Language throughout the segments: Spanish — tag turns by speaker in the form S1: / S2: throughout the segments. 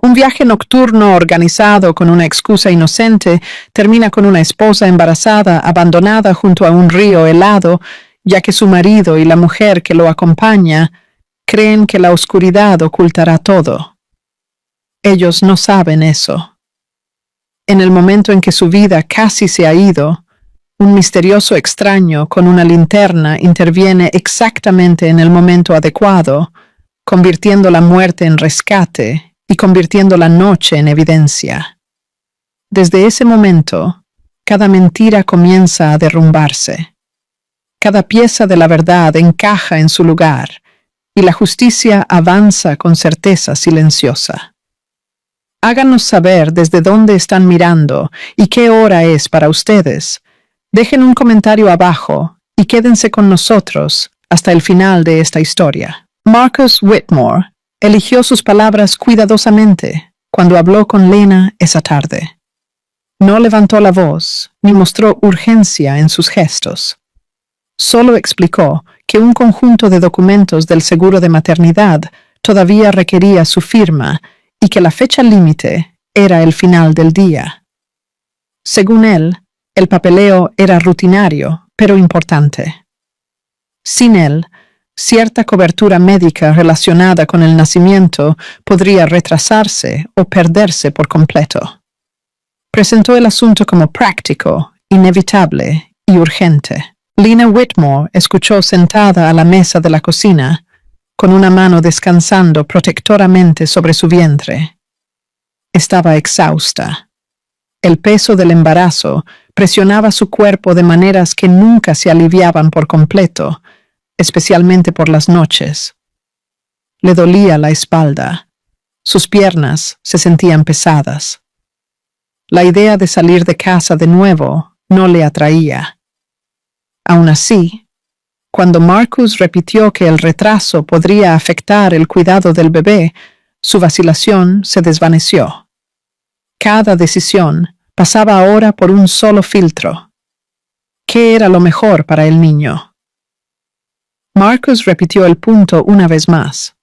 S1: Un viaje nocturno organizado con una excusa inocente termina con una esposa embarazada abandonada junto a un río helado, ya que su marido y la mujer que lo acompaña creen que la oscuridad ocultará todo. Ellos no saben eso. En el momento en que su vida casi se ha ido, un misterioso extraño con una linterna interviene exactamente en el momento adecuado, convirtiendo la muerte en rescate y convirtiendo la noche en evidencia. Desde ese momento, cada mentira comienza a derrumbarse. Cada pieza de la verdad encaja en su lugar y la justicia avanza con certeza silenciosa. Háganos saber desde dónde están mirando y qué hora es para ustedes. Dejen un comentario abajo y quédense con nosotros hasta el final de esta historia. Marcus Whitmore eligió sus palabras cuidadosamente cuando habló con Lena esa tarde. No levantó la voz ni mostró urgencia en sus gestos. Solo explicó que un conjunto de documentos del seguro de maternidad todavía requería su firma y que la fecha límite era el final del día. Según él, el papeleo era rutinario, pero importante. Sin él, cierta cobertura médica relacionada con el nacimiento podría retrasarse o perderse por completo. Presentó el asunto como práctico, inevitable y urgente. Lena Whitmore escuchó sentada a la mesa de la cocina, con una mano descansando protectoramente sobre su vientre. Estaba exhausta. El peso del embarazo presionaba su cuerpo de maneras que nunca se aliviaban por completo, especialmente por las noches. Le dolía la espalda. Sus piernas se sentían pesadas. La idea de salir de casa de nuevo no le atraía. Aún así, cuando Marcus repitió que el retraso podría afectar el cuidado del bebé, su vacilación se desvaneció. Cada decisión pasaba ahora por un solo filtro. ¿Qué era lo mejor para el niño? Marcus repitió el punto una vez más.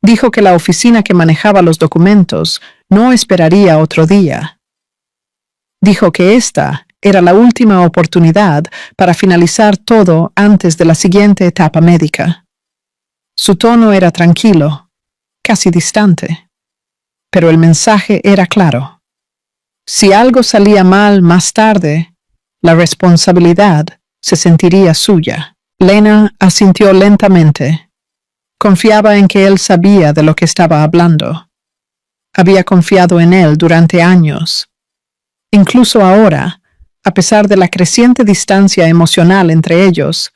S1: Dijo que la oficina que manejaba los documentos no esperaría otro día. Dijo que esta era la última oportunidad para finalizar todo antes de la siguiente etapa médica. Su tono era tranquilo, casi distante, pero el mensaje era claro. Si algo salía mal más tarde, la responsabilidad se sentiría suya. Lena asintió lentamente. Confiaba en que él sabía de lo que estaba hablando. Había confiado en él durante años. Incluso ahora, a pesar de la creciente distancia emocional entre ellos,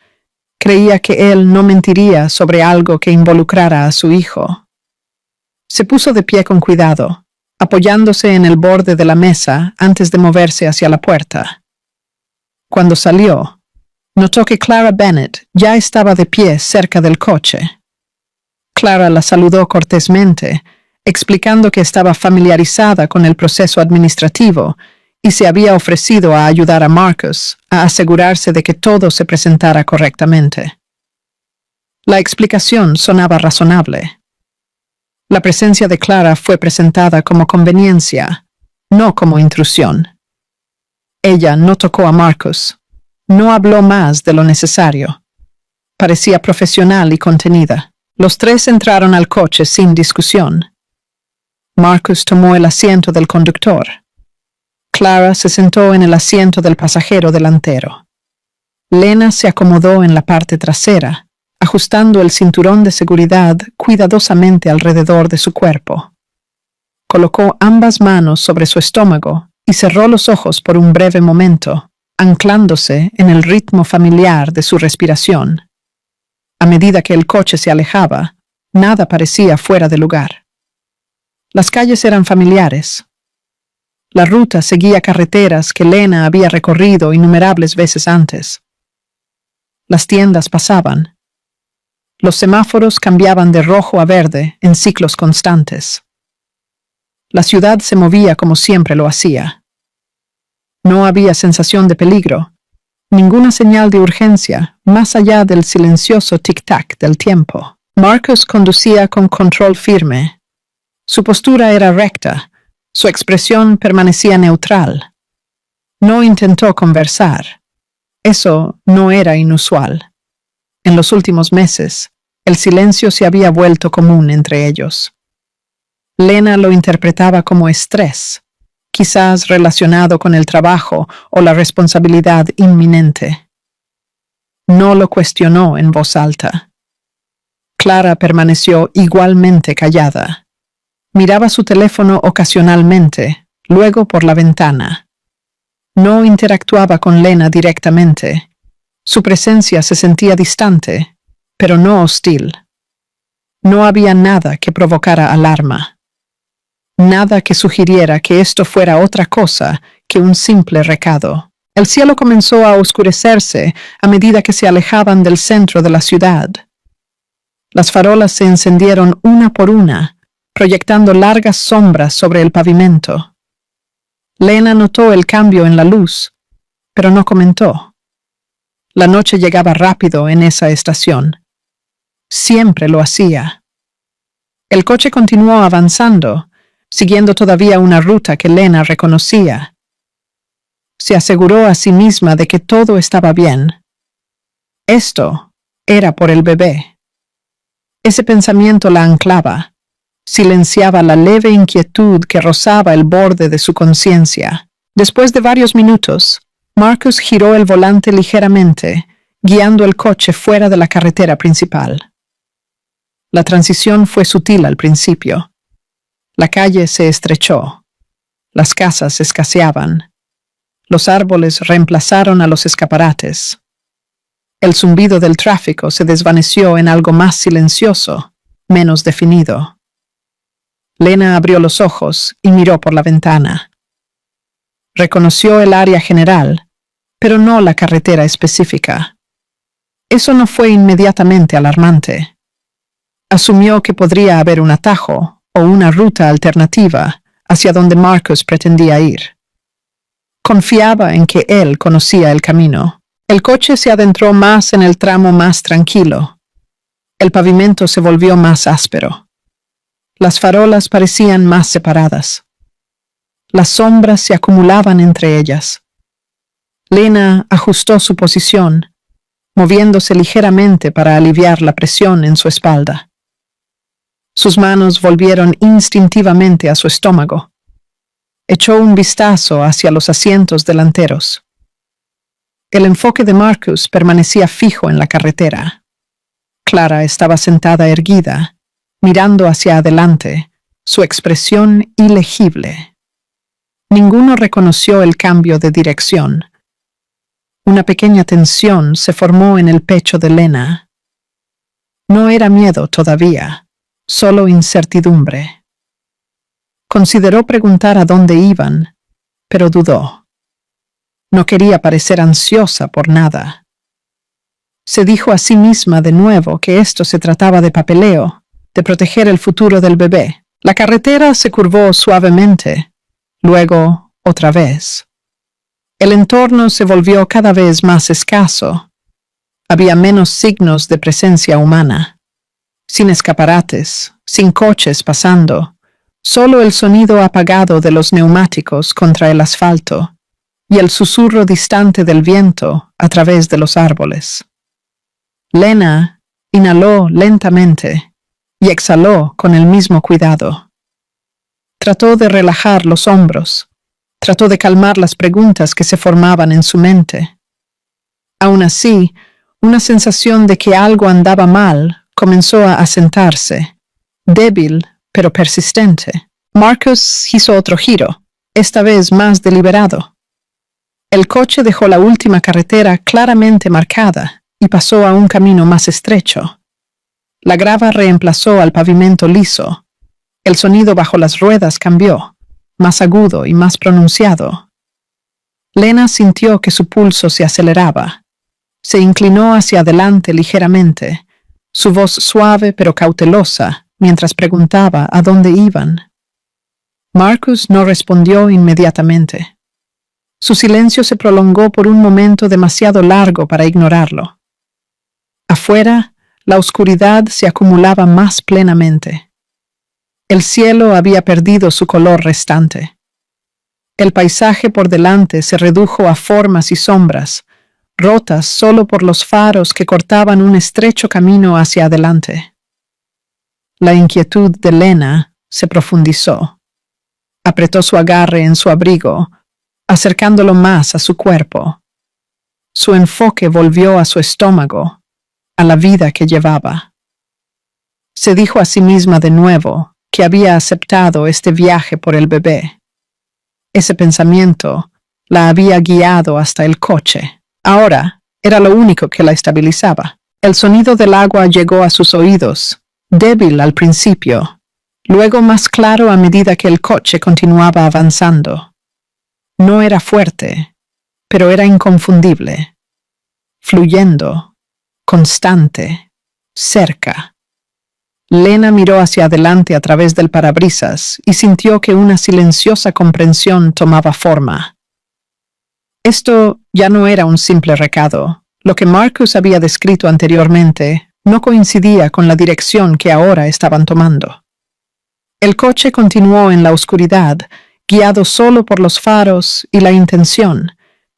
S1: creía que él no mentiría sobre algo que involucrara a su hijo. Se puso de pie con cuidado, apoyándose en el borde de la mesa antes de moverse hacia la puerta. Cuando salió, notó que Clara Bennett ya estaba de pie cerca del coche. Clara la saludó cortésmente, explicando que estaba familiarizada con el proceso administrativo y se había ofrecido a ayudar a Marcus a asegurarse de que todo se presentara correctamente. La explicación sonaba razonable. La presencia de Clara fue presentada como conveniencia, no como intrusión. Ella no tocó a Marcus. No habló más de lo necesario. Parecía profesional y contenida. Los tres entraron al coche sin discusión. Marcus tomó el asiento del conductor. Clara se sentó en el asiento del pasajero delantero. Lena se acomodó en la parte trasera, ajustando el cinturón de seguridad cuidadosamente alrededor de su cuerpo. Colocó ambas manos sobre su estómago y cerró los ojos por un breve momento, anclándose en el ritmo familiar de su respiración. A medida que el coche se alejaba, nada parecía fuera de lugar. Las calles eran familiares. La ruta seguía carreteras que Lena había recorrido innumerables veces antes. Las tiendas pasaban. Los semáforos cambiaban de rojo a verde en ciclos constantes. La ciudad se movía como siempre lo hacía. No había sensación de peligro, ninguna señal de urgencia más allá del silencioso tic-tac del tiempo. Marcus conducía con control firme. Su postura era recta, su expresión permanecía neutral. No intentó conversar. Eso no era inusual. En los últimos meses, el silencio se había vuelto común entre ellos. Lena lo interpretaba como estrés, quizás relacionado con el trabajo o la responsabilidad inminente. No lo cuestionó en voz alta. Clara permaneció igualmente callada. Miraba su teléfono ocasionalmente, luego por la ventana. No interactuaba con Lena directamente. Su presencia se sentía distante, pero no hostil. No había nada que provocara alarma. Nada que sugiriera que esto fuera otra cosa que un simple recado. El cielo comenzó a oscurecerse a medida que se alejaban del centro de la ciudad. Las farolas se encendieron una por una, proyectando largas sombras sobre el pavimento. Lena notó el cambio en la luz, pero no comentó. La noche llegaba rápido en esa estación. Siempre lo hacía. El coche continuó avanzando, siguiendo todavía una ruta que Lena reconocía. Se aseguró a sí misma de que todo estaba bien. Esto era por el bebé. Ese pensamiento la anclaba, silenciaba la leve inquietud que rozaba el borde de su conciencia. Después de varios minutos, Marcus giró el volante ligeramente, guiando el coche fuera de la carretera principal. La transición fue sutil al principio. La calle se estrechó. Las casas escaseaban. Los árboles reemplazaron a los escaparates. El zumbido del tráfico se desvaneció en algo más silencioso, menos definido. Lena abrió los ojos y miró por la ventana. Reconoció el área general, pero no la carretera específica. Eso no fue inmediatamente alarmante. Asumió que podría haber un atajo o una ruta alternativa hacia donde Marcus pretendía ir. Confiaba en que él conocía el camino. El coche se adentró más en el tramo más tranquilo. El pavimento se volvió más áspero. Las farolas parecían más separadas. Las sombras se acumulaban entre ellas. Lena ajustó su posición, moviéndose ligeramente para aliviar la presión en su espalda. Sus manos volvieron instintivamente a su estómago. Echó un vistazo hacia los asientos delanteros. El enfoque de Marcus permanecía fijo en la carretera. Clara estaba sentada erguida, mirando hacia adelante, su expresión ilegible. Ninguno reconoció el cambio de dirección. Una pequeña tensión se formó en el pecho de Lena. No era miedo todavía, solo incertidumbre. Consideró preguntar a dónde iban, pero dudó. No quería parecer ansiosa por nada. Se dijo a sí misma de nuevo que esto se trataba de papeleo, de proteger el futuro del bebé. La carretera se curvó suavemente, luego otra vez. El entorno se volvió cada vez más escaso. Había menos signos de presencia humana. Sin escaparates, sin coches pasando, solo el sonido apagado de los neumáticos contra el asfalto y el susurro distante del viento a través de los árboles. Lena inhaló lentamente y exhaló con el mismo cuidado. Trató de relajar los hombros, trató de calmar las preguntas que se formaban en su mente. Aún así, una sensación de que algo andaba mal comenzó a asentarse, débil pero persistente. Marcus hizo otro giro, esta vez más deliberado. El coche dejó la última carretera claramente marcada y pasó a un camino más estrecho. La grava reemplazó al pavimento liso. El sonido bajo las ruedas cambió, más agudo y más pronunciado. Lena sintió que su pulso se aceleraba. Se inclinó hacia adelante ligeramente, su voz suave pero cautelosa, mientras preguntaba a dónde iban. Marcus no respondió inmediatamente. Su silencio se prolongó por un momento demasiado largo para ignorarlo. Afuera, la oscuridad se acumulaba más plenamente. El cielo había perdido su color restante. El paisaje por delante se redujo a formas y sombras, rotas solo por los faros que cortaban un estrecho camino hacia adelante. La inquietud de Lena se profundizó. Apretó su agarre en su abrigo, acercándolo más a su cuerpo. Su enfoque volvió a su estómago, a la vida que llevaba. Se dijo a sí misma de nuevo que había aceptado este viaje por el bebé. Ese pensamiento la había guiado hasta el coche. Ahora era lo único que la estabilizaba. El sonido del agua llegó a sus oídos, débil al principio, luego más claro a medida que el coche continuaba avanzando. No era fuerte, pero era inconfundible, fluyendo, constante, cerca. Lena miró hacia adelante a través del parabrisas y sintió que una silenciosa comprensión tomaba forma. Esto ya no era un simple recado. Lo que Marcus había descrito anteriormente no coincidía con la dirección que ahora estaban tomando. El coche continuó en la oscuridad, guiado solo por los faros y la intención,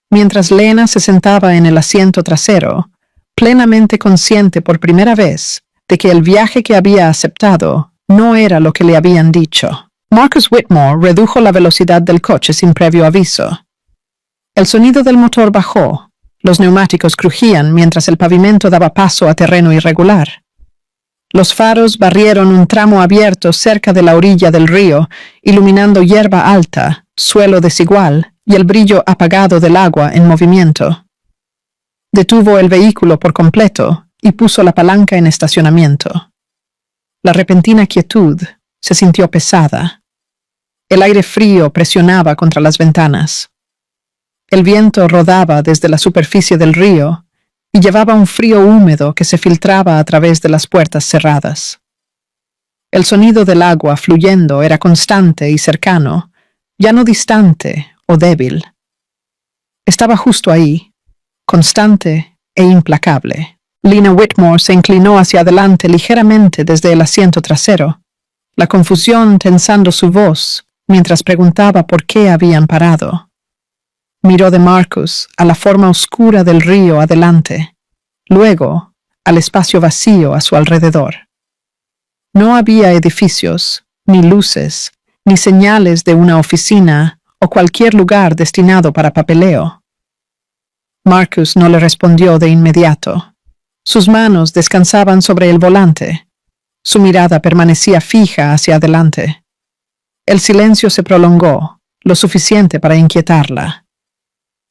S1: mientras Lena se sentaba en el asiento trasero, plenamente consciente por primera vez de que el viaje que había aceptado no era lo que le habían dicho. Marcus Whitmore redujo la velocidad del coche sin previo aviso. El sonido del motor bajó. Los neumáticos crujían mientras el pavimento daba paso a terreno irregular. Los faros barrieron un tramo abierto cerca de la orilla del río, iluminando hierba alta, suelo desigual y el brillo apagado del agua en movimiento. Detuvo el vehículo por completo y puso la palanca en estacionamiento. La repentina quietud se sintió pesada. El aire frío presionaba contra las ventanas. El viento rodaba desde la superficie del río y llevaba un frío húmedo que se filtraba a través de las puertas cerradas. El sonido del agua fluyendo era constante y cercano, ya no distante o débil. Estaba justo ahí, constante e implacable. Lena Whitmore se inclinó hacia adelante ligeramente desde el asiento trasero, la confusión tensando su voz mientras preguntaba por qué habían parado. Miró de Marcus a la forma oscura del río adelante, luego al espacio vacío a su alrededor. No había edificios, ni luces, ni señales de una oficina o cualquier lugar destinado para papeleo. Marcus no le respondió de inmediato. Sus manos descansaban sobre el volante. Su mirada permanecía fija hacia adelante. El silencio se prolongó, lo suficiente para inquietarla.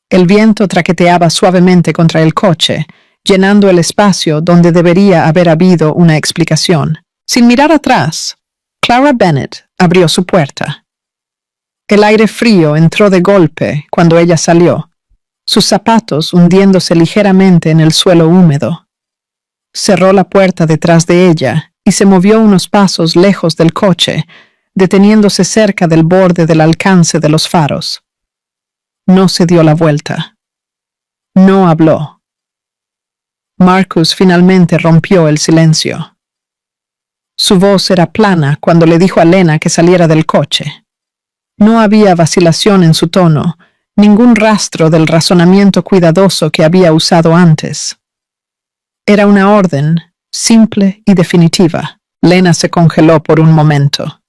S1: El viento traqueteaba suavemente contra el coche, llenando el espacio donde debería haber habido una explicación. Sin mirar atrás, Clara Bennett abrió su puerta. El aire frío entró de golpe cuando ella salió, sus zapatos hundiéndose ligeramente en el suelo húmedo. Cerró la puerta detrás de ella y se movió unos pasos lejos del coche, deteniéndose cerca del borde del alcance de los faros. No se dio la vuelta. No habló. Marcus finalmente rompió el silencio. Su voz era plana cuando le dijo a Lena que saliera del coche. No había vacilación en su tono, ningún rastro del razonamiento cuidadoso que había usado antes. Era una orden, simple y definitiva. Lena se congeló por un momento.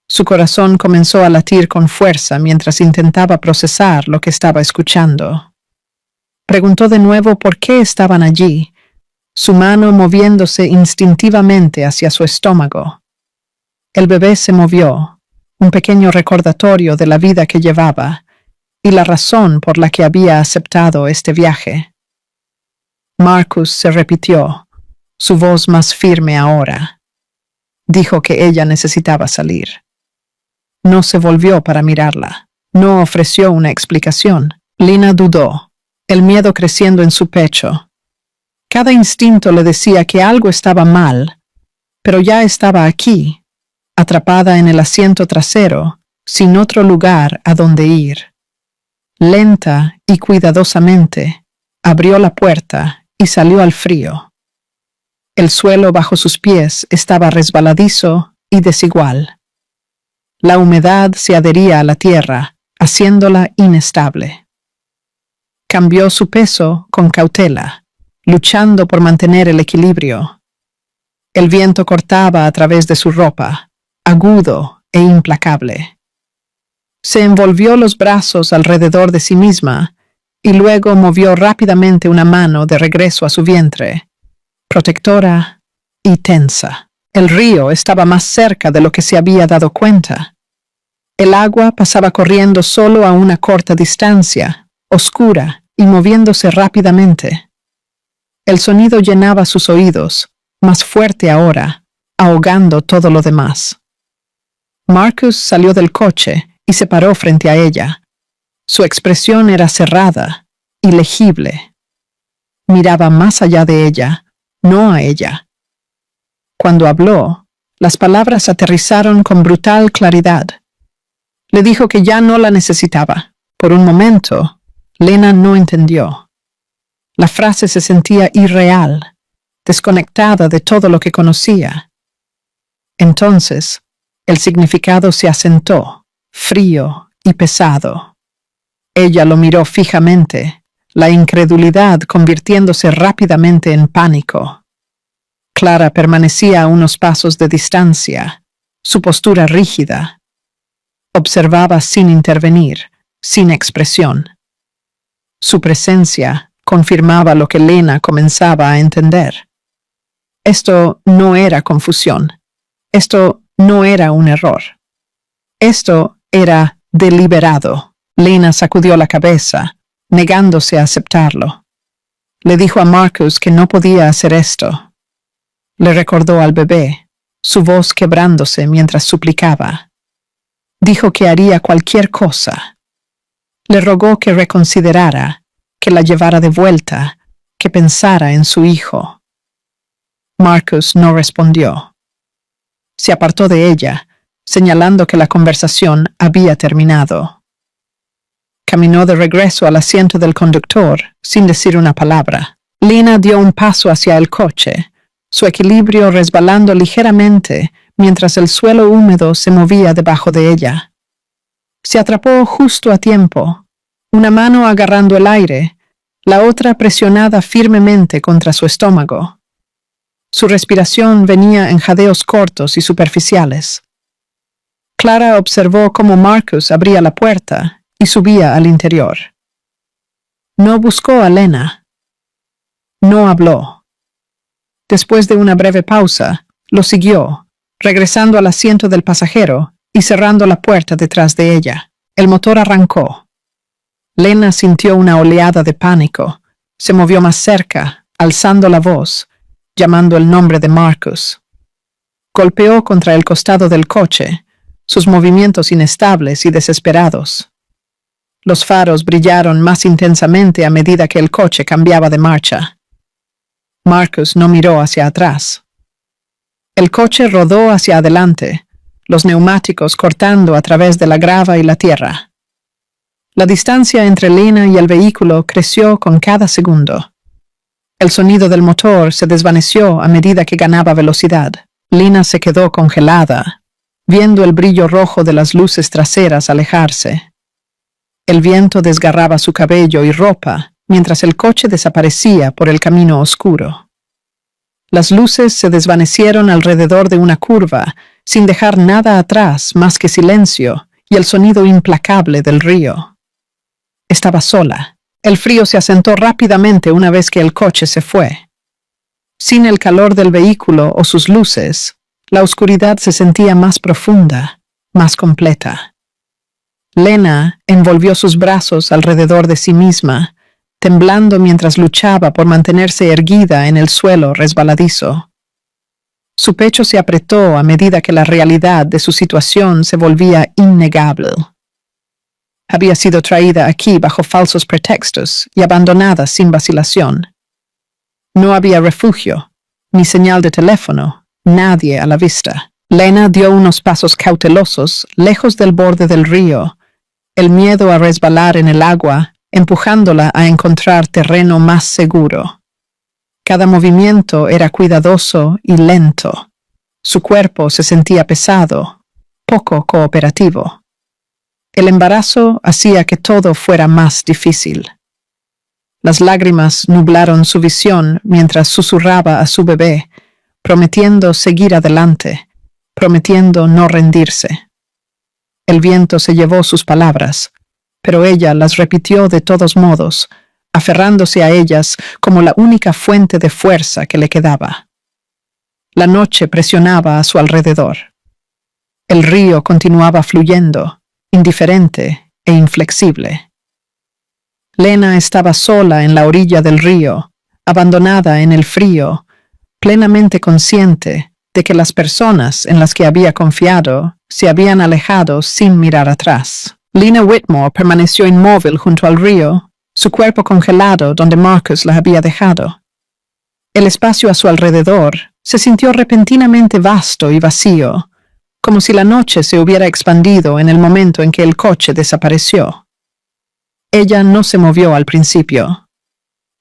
S1: Su corazón comenzó a latir con fuerza mientras intentaba procesar lo que estaba escuchando. Preguntó de nuevo por qué estaban allí, su mano moviéndose instintivamente hacia su estómago. El bebé se movió, un pequeño recordatorio de la vida que llevaba y la razón por la que había aceptado este viaje. Marcus se repitió, su voz más firme ahora. Dijo que ella necesitaba salir. No se volvió para mirarla. No ofreció una explicación. Lena dudó, el miedo creciendo en su pecho. Cada instinto le decía que algo estaba mal, pero ya estaba aquí, atrapada en el asiento trasero, sin otro lugar a donde ir. Lenta y cuidadosamente, abrió la puerta y salió al frío. El suelo bajo sus pies estaba resbaladizo y desigual. La humedad se adhería a la tierra, haciéndola inestable. Cambió su peso con cautela, luchando por mantener el equilibrio. El viento cortaba a través de su ropa, agudo e implacable. Se envolvió los brazos alrededor de sí misma y luego movió rápidamente una mano de regreso a su vientre, protectora y tensa. El río estaba más cerca de lo que se había dado cuenta. El agua pasaba corriendo solo a una corta distancia, oscura y moviéndose rápidamente. El sonido llenaba sus oídos, más fuerte ahora, ahogando todo lo demás. Marcus salió del coche y se paró frente a ella. Su expresión era cerrada, ilegible. Miraba más allá de ella, no a ella. Cuando habló, las palabras aterrizaron con brutal claridad. Le dijo que ya no la necesitaba. Por un momento, Lena no entendió. La frase se sentía irreal, desconectada de todo lo que conocía. Entonces, el significado se asentó, frío y pesado. Ella lo miró fijamente, la incredulidad convirtiéndose rápidamente en pánico. Clara permanecía a unos pasos de distancia, su postura rígida. Observaba sin intervenir, sin expresión. Su presencia confirmaba lo que Lena comenzaba a entender. Esto no era confusión. Esto no era un error. Esto era deliberado. Lena sacudió la cabeza, negándose a aceptarlo. Le dijo a Marcus que no podía hacer esto. Le recordó al bebé, su voz quebrándose mientras suplicaba. Dijo que haría cualquier cosa. Le rogó que reconsiderara, que la llevara de vuelta, que pensara en su hijo. Marcus no respondió. Se apartó de ella, señalando que la conversación había terminado. Caminó de regreso al asiento del conductor, sin decir una palabra. Lena dio un paso hacia el coche, su equilibrio resbalando ligeramente mientras el suelo húmedo se movía debajo de ella. Se atrapó justo a tiempo, una mano agarrando el aire, la otra presionada firmemente contra su estómago. Su respiración venía en jadeos cortos y superficiales. Clara observó cómo Marcus abría la puerta y subía al interior. No buscó a Lena. No habló. Después de una breve pausa, lo siguió, regresando al asiento del pasajero y cerrando la puerta detrás de ella. El motor arrancó. Lena sintió una oleada de pánico. Se movió más cerca, alzando la voz, llamando el nombre de Marcus. Golpeó contra el costado del coche, sus movimientos inestables y desesperados. Los faros brillaron más intensamente a medida que el coche cambiaba de marcha. Marcus no miró hacia atrás. El coche rodó hacia adelante, los neumáticos cortando a través de la grava y la tierra. La distancia entre Lena y el vehículo creció con cada segundo. El sonido del motor se desvaneció a medida que ganaba velocidad. Lena se quedó congelada, viendo el brillo rojo de las luces traseras alejarse. El viento desgarraba su cabello y ropa, mientras el coche desaparecía por el camino oscuro. Las luces se desvanecieron alrededor de una curva, sin dejar nada atrás más que silencio y el sonido implacable del río. Estaba sola. El frío se asentó rápidamente una vez que el coche se fue. Sin el calor del vehículo o sus luces, la oscuridad se sentía más profunda, más completa. Lena envolvió sus brazos alrededor de sí misma, temblando mientras luchaba por mantenerse erguida en el suelo resbaladizo. Su pecho se apretó a medida que la realidad de su situación se volvía innegable. Había sido traída aquí bajo falsos pretextos y abandonada sin vacilación. No había refugio, ni señal de teléfono, nadie a la vista. Lena dio unos pasos cautelosos lejos del borde del río, el miedo a resbalar en el agua, empujándola a encontrar terreno más seguro. Cada movimiento era cuidadoso y lento. Su cuerpo se sentía pesado, poco cooperativo. El embarazo hacía que todo fuera más difícil. Las lágrimas nublaron su visión mientras susurraba a su bebé, prometiendo seguir adelante, prometiendo no rendirse. El viento se llevó sus palabras, pero ella las repitió de todos modos, aferrándose a ellas como la única fuente de fuerza que le quedaba. La noche presionaba a su alrededor. El río continuaba fluyendo, indiferente e inflexible. Lena estaba sola en la orilla del río, abandonada en el frío, plenamente consciente de que las personas en las que había confiado se habían alejado sin mirar atrás. Lena Whitmore permaneció inmóvil junto al río, su cuerpo congelado donde Marcus la había dejado. El espacio a su alrededor se sintió repentinamente vasto y vacío, como si la noche se hubiera expandido en el momento en que el coche desapareció. Ella no se movió al principio.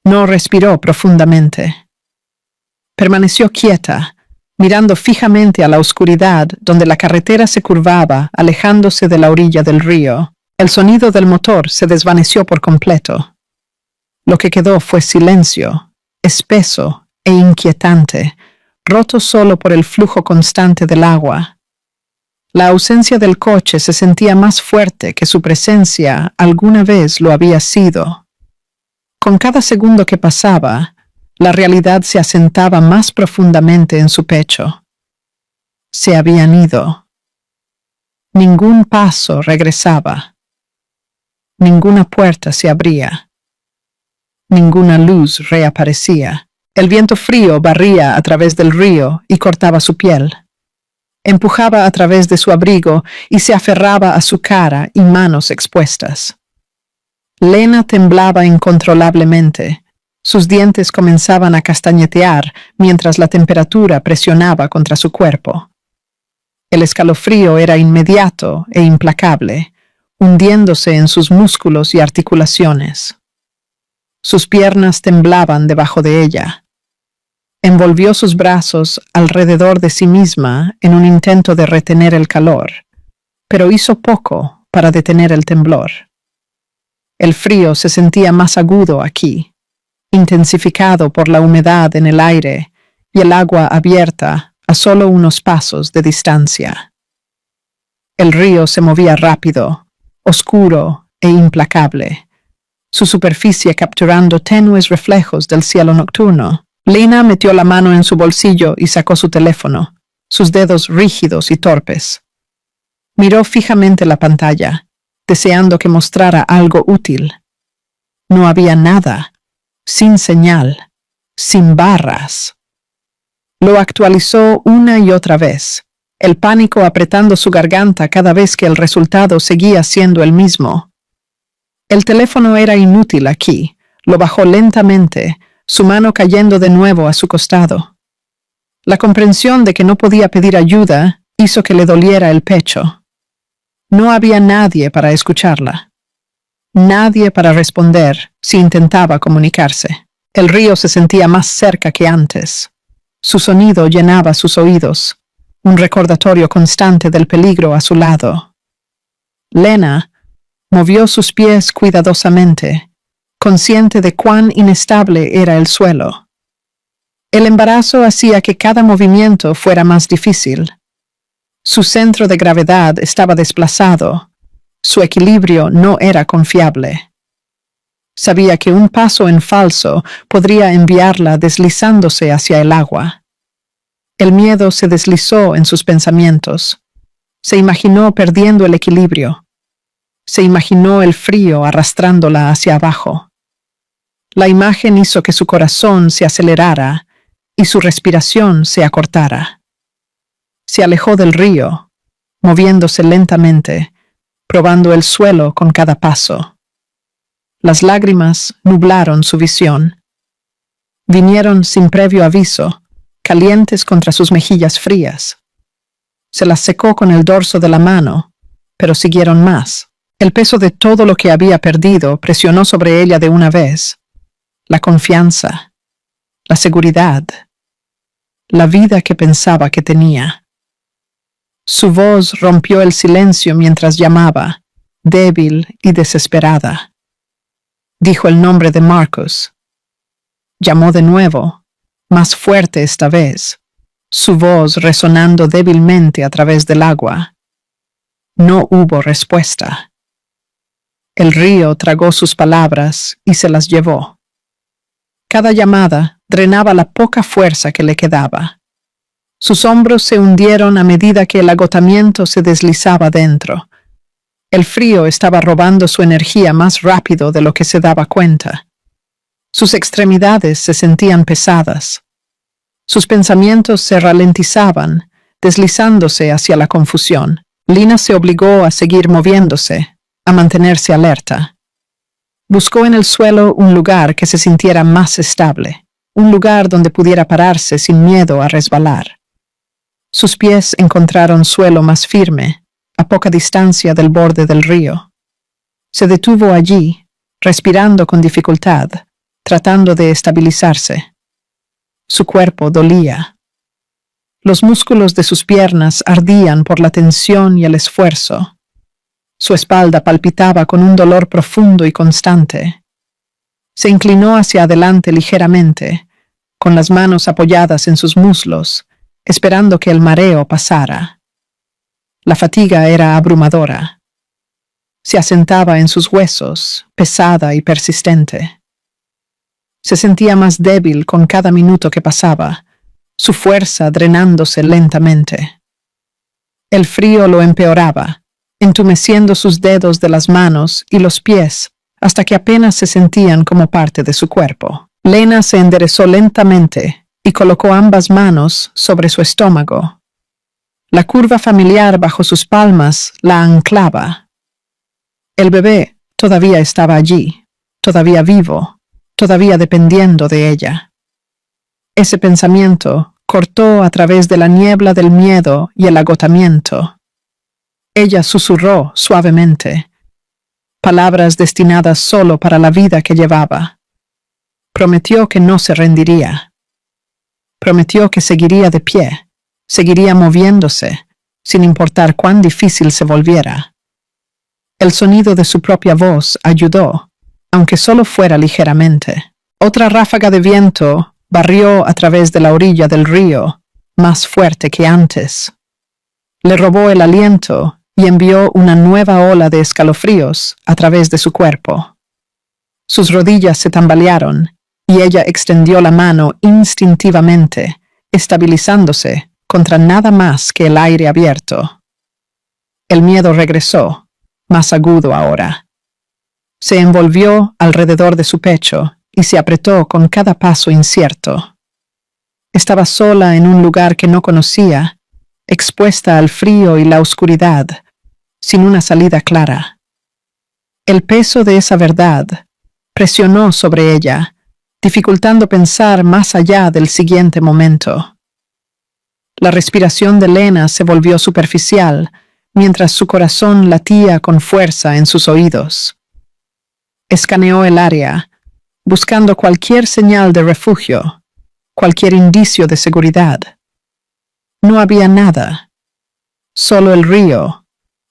S1: No respiró profundamente. Permaneció quieta, mirando fijamente a la oscuridad donde la carretera se curvaba, alejándose de la orilla del río. El sonido del motor se desvaneció por completo. Lo que quedó fue silencio, espeso e inquietante, roto solo por el flujo constante del agua. La ausencia del coche se sentía más fuerte que su presencia alguna vez lo había sido. Con cada segundo que pasaba, la realidad se asentaba más profundamente en su pecho. Se habían ido. Ningún paso regresaba. Ninguna puerta se abría. Ninguna luz reaparecía. El viento frío barría a través del río y cortaba su piel. Empujaba a través de su abrigo y se aferraba a su cara y manos expuestas. Lena temblaba incontrolablemente. Sus dientes comenzaban a castañetear mientras la temperatura presionaba contra su cuerpo. El escalofrío era inmediato e implacable, hundiéndose en sus músculos y articulaciones. Sus piernas temblaban debajo de ella. Envolvió sus brazos alrededor de sí misma en un intento de retener el calor, pero hizo poco para detener el temblor. El frío se sentía más agudo aquí, intensificado por la humedad en el aire y el agua abierta a solo unos pasos de distancia. El río se movía rápido, oscuro e implacable, su superficie capturando tenues reflejos del cielo nocturno. Lena metió la mano en su bolsillo y sacó su teléfono, sus dedos rígidos y torpes. Miró fijamente la pantalla, deseando que mostrara algo útil. No había nada, sin señal, sin barras. Lo actualizó una y otra vez, el pánico apretando su garganta cada vez que el resultado seguía siendo el mismo. El teléfono era inútil aquí, lo bajó lentamente, su mano cayendo de nuevo a su costado. La comprensión de que no podía pedir ayuda hizo que le doliera el pecho. No había nadie para escucharla. Nadie para responder si intentaba comunicarse. El río se sentía más cerca que antes. Su sonido llenaba sus oídos, un recordatorio constante del peligro a su lado. Lena movió sus pies cuidadosamente, consciente de cuán inestable era el suelo. El embarazo hacía que cada movimiento fuera más difícil. Su centro de gravedad estaba desplazado, su equilibrio no era confiable. Sabía que un paso en falso podría enviarla deslizándose hacia el agua. El miedo se deslizó en sus pensamientos. Se imaginó perdiendo el equilibrio. Se imaginó el frío arrastrándola hacia abajo. La imagen hizo que su corazón se acelerara y su respiración se acortara. Se alejó del río, moviéndose lentamente, probando el suelo con cada paso. Las lágrimas nublaron su visión. Vinieron sin previo aviso, calientes contra sus mejillas frías. Se las secó con el dorso de la mano, pero siguieron más. El peso de todo lo que había perdido presionó sobre ella de una vez. La confianza, la seguridad, la vida que pensaba que tenía. Su voz rompió el silencio mientras llamaba, débil y desesperada. Dijo el nombre de Marcus. Llamó de nuevo, más fuerte esta vez, su voz resonando débilmente a través del agua. No hubo respuesta. El río tragó sus palabras y se las llevó. Cada llamada drenaba la poca fuerza que le quedaba. Sus hombros se hundieron a medida que el agotamiento se deslizaba dentro. El frío estaba robando su energía más rápido de lo que se daba cuenta. Sus extremidades se sentían pesadas. Sus pensamientos se ralentizaban, deslizándose hacia la confusión. Lina se obligó a seguir moviéndose, a mantenerse alerta. Buscó en el suelo un lugar que se sintiera más estable, un lugar donde pudiera pararse sin miedo a resbalar. Sus pies encontraron suelo más firme, a poca distancia del borde del río. Se detuvo allí, respirando con dificultad, tratando de estabilizarse. Su cuerpo dolía. Los músculos de sus piernas ardían por la tensión y el esfuerzo. Su espalda palpitaba con un dolor profundo y constante. Se inclinó hacia adelante ligeramente, con las manos apoyadas en sus muslos, esperando que el mareo pasara. La fatiga era abrumadora. Se asentaba en sus huesos, pesada y persistente. Se sentía más débil con cada minuto que pasaba, su fuerza drenándose lentamente. El frío lo empeoraba, entumeciendo sus dedos de las manos y los pies hasta que apenas se sentían como parte de su cuerpo. Lena se enderezó lentamente y colocó ambas manos sobre su estómago. La curva familiar bajo sus palmas la anclaba. El bebé todavía estaba allí, todavía vivo, todavía dependiendo de ella. Ese pensamiento cortó a través de la niebla del miedo y el agotamiento. Ella susurró suavemente, palabras destinadas solo para la vida que llevaba. Prometió que no se rendiría. Prometió que seguiría de pie, seguiría moviéndose, sin importar cuán difícil se volviera. El sonido de su propia voz ayudó, aunque solo fuera ligeramente. Otra ráfaga de viento barrió a través de la orilla del río, más fuerte que antes. Le robó el aliento y envió una nueva ola de escalofríos a través de su cuerpo. Sus rodillas se tambalearon y ella extendió la mano instintivamente, estabilizándose contra nada más que el aire abierto. El miedo regresó, más agudo ahora. Se envolvió alrededor de su pecho y se apretó con cada paso incierto. Estaba sola en un lugar que no conocía, expuesta al frío y la oscuridad, sin una salida clara. El peso de esa verdad presionó sobre ella, dificultando pensar más allá del siguiente momento. La respiración de Lena se volvió superficial, mientras su corazón latía con fuerza en sus oídos. Escaneó el área, buscando cualquier señal de refugio, cualquier indicio de seguridad. No había nada, solo el río,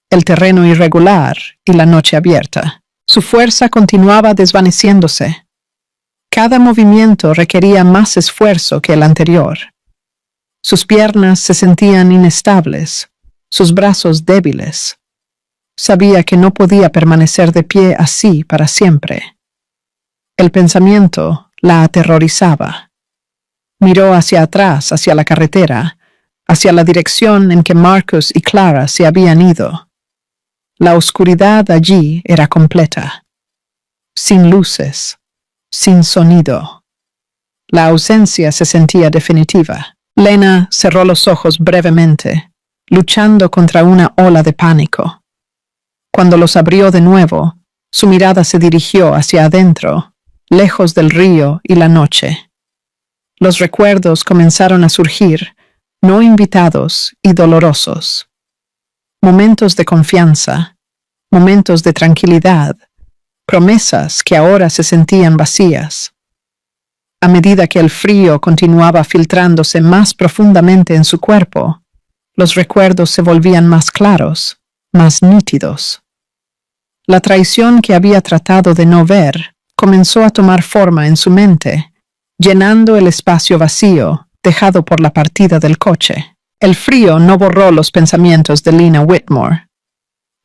S1: el terreno irregular y la noche abierta. Su fuerza continuaba desvaneciéndose. Cada movimiento requería más esfuerzo que el anterior. Sus piernas se sentían inestables, sus brazos débiles. Sabía que no podía permanecer de pie así para siempre. El pensamiento la aterrorizaba. Miró hacia atrás, hacia la carretera, hacia la dirección en que Marcus y Clara se habían ido. La oscuridad allí era completa. Sin luces, sin sonido. La ausencia se sentía definitiva. Lena cerró los ojos brevemente, luchando contra una ola de pánico. Cuando los abrió de nuevo, su mirada se dirigió hacia adentro, lejos del río y la noche. Los recuerdos comenzaron a surgir, no invitados y dolorosos. Momentos de confianza, momentos de tranquilidad, promesas que ahora se sentían vacías. A medida que el frío continuaba filtrándose más profundamente en su cuerpo, Los recuerdos se volvían más claros, más nítidos. La traición que había tratado de no ver comenzó a tomar forma en su mente, llenando el espacio vacío dejado por la partida del coche. El frío no borró los pensamientos de Lena Whitmore.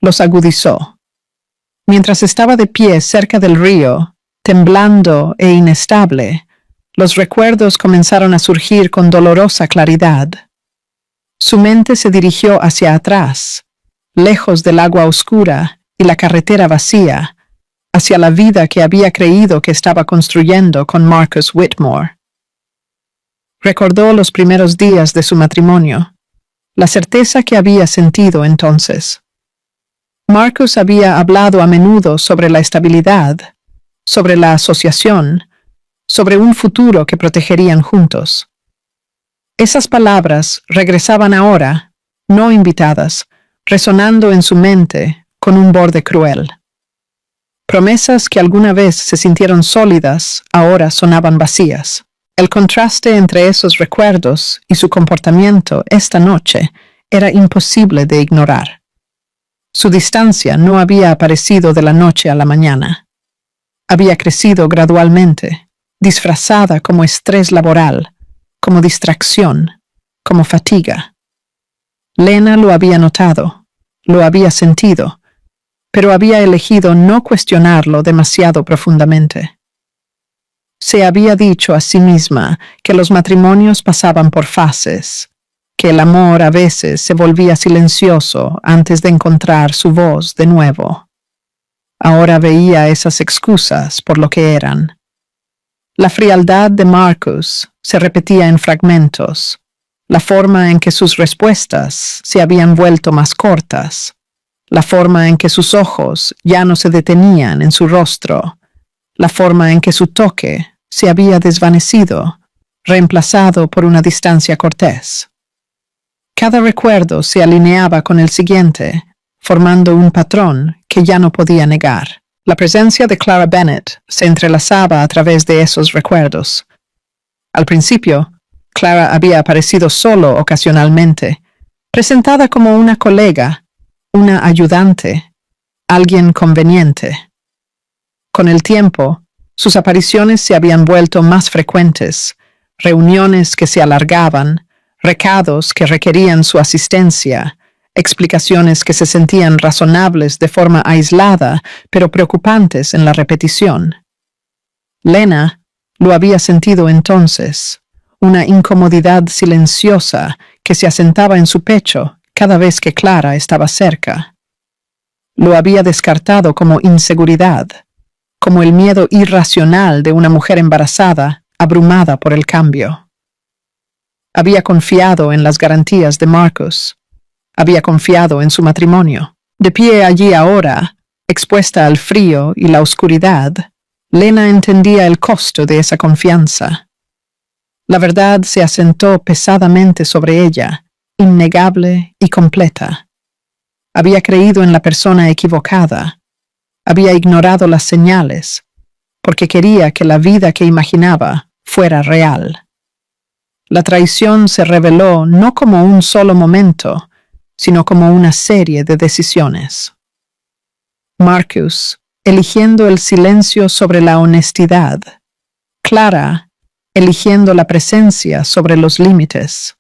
S1: Los agudizó. Mientras estaba de pie cerca del río, temblando e inestable, los recuerdos comenzaron a surgir con dolorosa claridad. Su mente se dirigió hacia atrás, lejos del agua oscura y la carretera vacía, hacia la vida que había creído que estaba construyendo con Marcus Whitmore. Recordó los primeros días de su matrimonio, la certeza que había sentido entonces. Marcus había hablado a menudo sobre la estabilidad, sobre la asociación, sobre un futuro que protegerían juntos. Esas palabras regresaban ahora, no invitadas, resonando en su mente con un borde cruel. Promesas que alguna vez se sintieron sólidas, ahora sonaban vacías. El contraste entre esos recuerdos y su comportamiento esta noche era imposible de ignorar. Su distancia no había aparecido de la noche a la mañana. Había crecido gradualmente, disfrazada como estrés laboral, como distracción, como fatiga. Lena lo había notado, lo había sentido, pero había elegido no cuestionarlo demasiado profundamente. Se había dicho a sí misma que los matrimonios pasaban por fases, que el amor a veces se volvía silencioso antes de encontrar su voz de nuevo. Ahora veía esas excusas por lo que eran. La frialdad de Marcus se repetía en fragmentos, la forma en que sus respuestas se habían vuelto más cortas, la forma en que sus ojos ya no se detenían en su rostro, la forma en que su toque se había desvanecido, reemplazado por una distancia cortés. Cada recuerdo se alineaba con el siguiente, formando un patrón que ya no podía negar. La presencia de Clara Bennett se entrelazaba a través de esos recuerdos. Al principio, Clara había aparecido solo ocasionalmente, presentada como una colega, una ayudante, alguien conveniente. Con el tiempo, sus apariciones se habían vuelto más frecuentes, reuniones que se alargaban, recados que requerían su asistencia, explicaciones que se sentían razonables de forma aislada, pero preocupantes en la repetición. Lena lo había sentido entonces, una incomodidad silenciosa que se asentaba en su pecho cada vez que Clara estaba cerca. Lo había descartado como inseguridad, como el miedo irracional de una mujer embarazada, abrumada por el cambio. Había confiado en las garantías de Marcus. Había confiado en su matrimonio. De pie allí ahora, expuesta al frío y la oscuridad, Lena entendía el costo de esa confianza. La verdad se asentó pesadamente sobre ella, innegable y completa. Había creído en la persona equivocada. Había ignorado las señales, porque quería que la vida que imaginaba fuera real. La traición se reveló no como un solo momento, sino como una serie de decisiones. Marcus, eligiendo el silencio sobre la honestidad. Clara, eligiendo la presencia sobre los límites.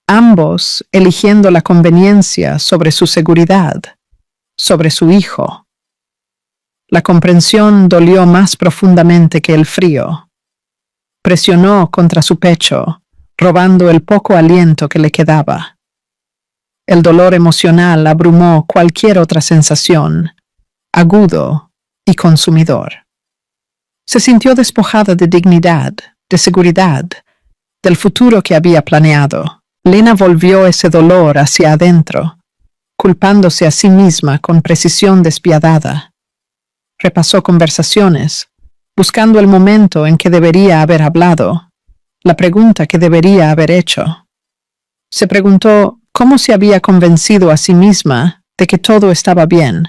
S1: Ambos eligiendo la conveniencia sobre su seguridad, sobre su hijo. La comprensión dolió más profundamente que el frío. Presionó contra su pecho, robando el poco aliento que le quedaba. El dolor emocional abrumó cualquier otra sensación, agudo y consumidor. Se sintió despojada de dignidad, de seguridad, del futuro que había planeado. Lena volvió ese dolor hacia adentro, culpándose a sí misma con precisión despiadada. Repasó conversaciones, buscando el momento en que debería haber hablado, la pregunta que debería haber hecho. Se preguntó cómo se había convencido a sí misma de que todo estaba bien,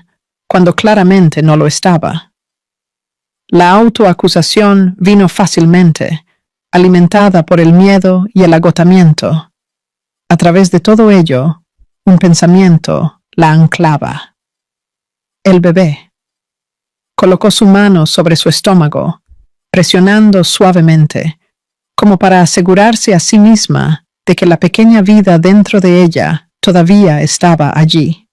S1: cuando claramente no lo estaba. La autoacusación vino fácilmente, alimentada por el miedo y el agotamiento. A través de todo ello, un pensamiento la anclaba. El bebé. Colocó su mano sobre su estómago, presionando suavemente, como para asegurarse a sí misma de que la pequeña vida dentro de ella todavía estaba allí.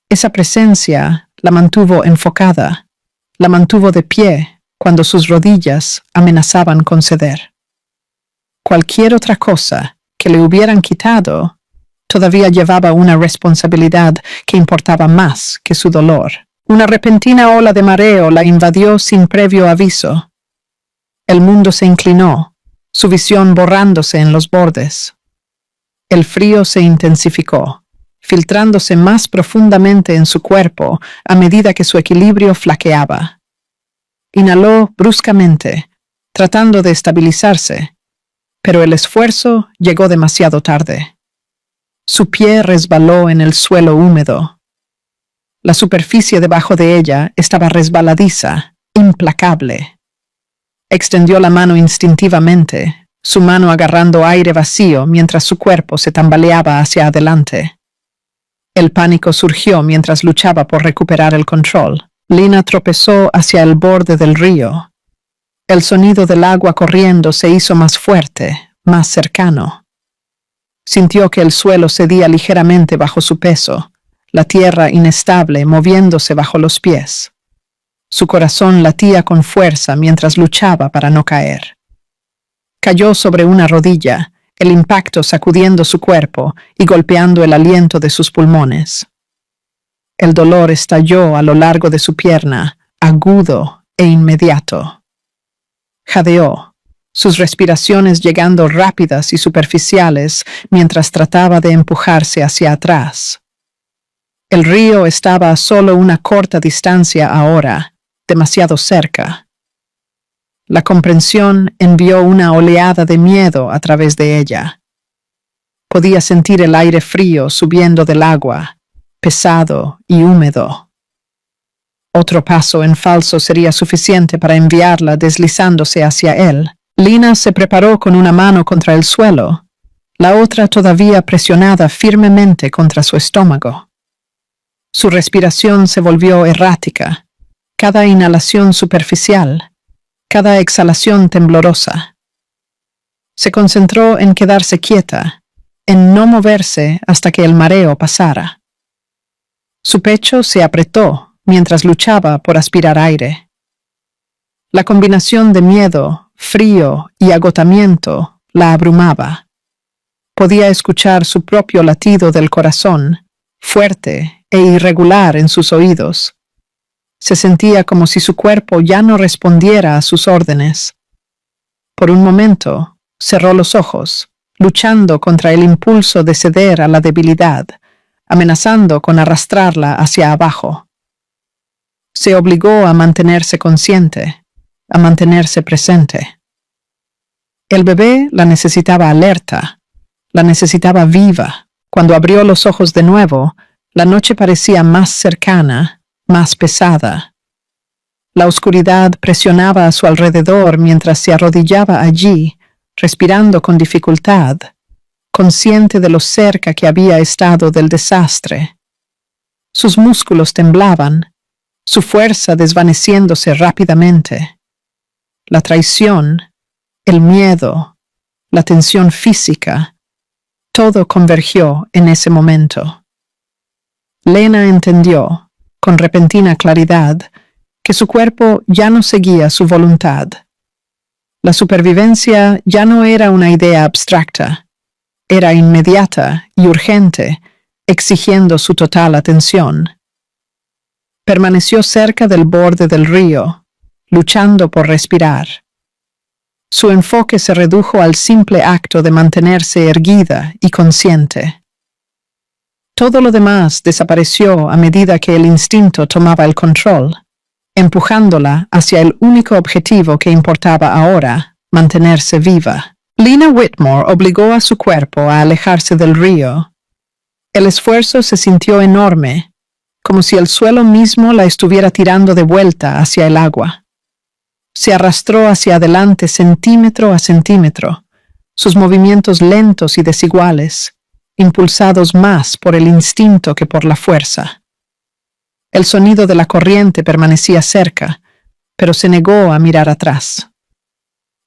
S1: Esa presencia la mantuvo enfocada, la mantuvo de pie cuando sus rodillas amenazaban con ceder. Cualquier otra cosa que le hubieran quitado todavía llevaba una responsabilidad que importaba más que su dolor. Una repentina ola de mareo la invadió sin previo aviso. El mundo se inclinó, su visión borrándose en los bordes. El frío se intensificó, filtrándose más profundamente en su cuerpo a medida que su equilibrio flaqueaba. Inhaló bruscamente, tratando de estabilizarse, pero el esfuerzo llegó demasiado tarde. Su pie resbaló en el suelo húmedo. La superficie debajo de ella estaba resbaladiza, implacable. Extendió la mano instintivamente, su mano agarrando aire vacío mientras su cuerpo se tambaleaba hacia adelante. El pánico surgió mientras luchaba por recuperar el control. Lina tropezó hacia el borde del río. El sonido del agua corriendo se hizo más fuerte, más cercano. Sintió que el suelo cedía ligeramente bajo su peso, la tierra inestable moviéndose bajo los pies. Su corazón latía con fuerza mientras luchaba para no caer. Cayó sobre una rodilla, el impacto sacudiendo su cuerpo y golpeando el aliento de sus pulmones. El dolor estalló a lo largo de su pierna, agudo e inmediato. Jadeó, sus respiraciones llegando rápidas y superficiales mientras trataba de empujarse hacia atrás. El río estaba a solo una corta distancia ahora, demasiado cerca. La comprensión envió una oleada de miedo a través de ella. Podía sentir el aire frío subiendo del agua, pesado y húmedo. Otro paso en falso sería suficiente para enviarla deslizándose hacia él. Lina se preparó con una mano contra el suelo, la otra todavía presionada firmemente contra su estómago. Su respiración se volvió errática, cada inhalación superficial, cada exhalación temblorosa. Se concentró en quedarse quieta, en no moverse hasta que el mareo pasara. Su pecho se apretó mientras luchaba por aspirar aire. La combinación de miedo, frío y agotamiento la abrumaba. Podía escuchar su propio latido del corazón, fuerte e irregular en sus oídos. Se sentía como si su cuerpo ya no respondiera a sus órdenes. Por un momento, cerró los ojos, luchando contra el impulso de ceder a la debilidad, amenazando con arrastrarla hacia abajo. Se obligó a mantenerse consciente, a mantenerse presente. El bebé la necesitaba alerta, la necesitaba viva. Cuando abrió los ojos de nuevo, la noche parecía más cercana, más pesada. La oscuridad presionaba a su alrededor mientras se arrodillaba allí, respirando con dificultad, consciente de lo cerca que había estado del desastre. Sus músculos temblaban, su fuerza desvaneciéndose rápidamente. La traición, el miedo, la tensión física, todo convergió en ese momento. Lena entendió, con repentina claridad, que su cuerpo ya no seguía su voluntad. La supervivencia ya no era una idea abstracta, era inmediata y urgente, exigiendo su total atención. Permaneció cerca del borde del río, luchando por respirar. Su enfoque se redujo al simple acto de mantenerse erguida y consciente. Todo lo demás desapareció a medida que el instinto tomaba el control, empujándola hacia el único objetivo que importaba ahora, mantenerse viva. Lina Whitmore obligó a su cuerpo a alejarse del río. El esfuerzo se sintió enorme, como si el suelo mismo la estuviera tirando de vuelta hacia el agua. Se arrastró hacia adelante centímetro a centímetro, sus movimientos lentos y desiguales, impulsados más por el instinto que por la fuerza. El sonido de la corriente permanecía cerca, pero se negó a mirar atrás.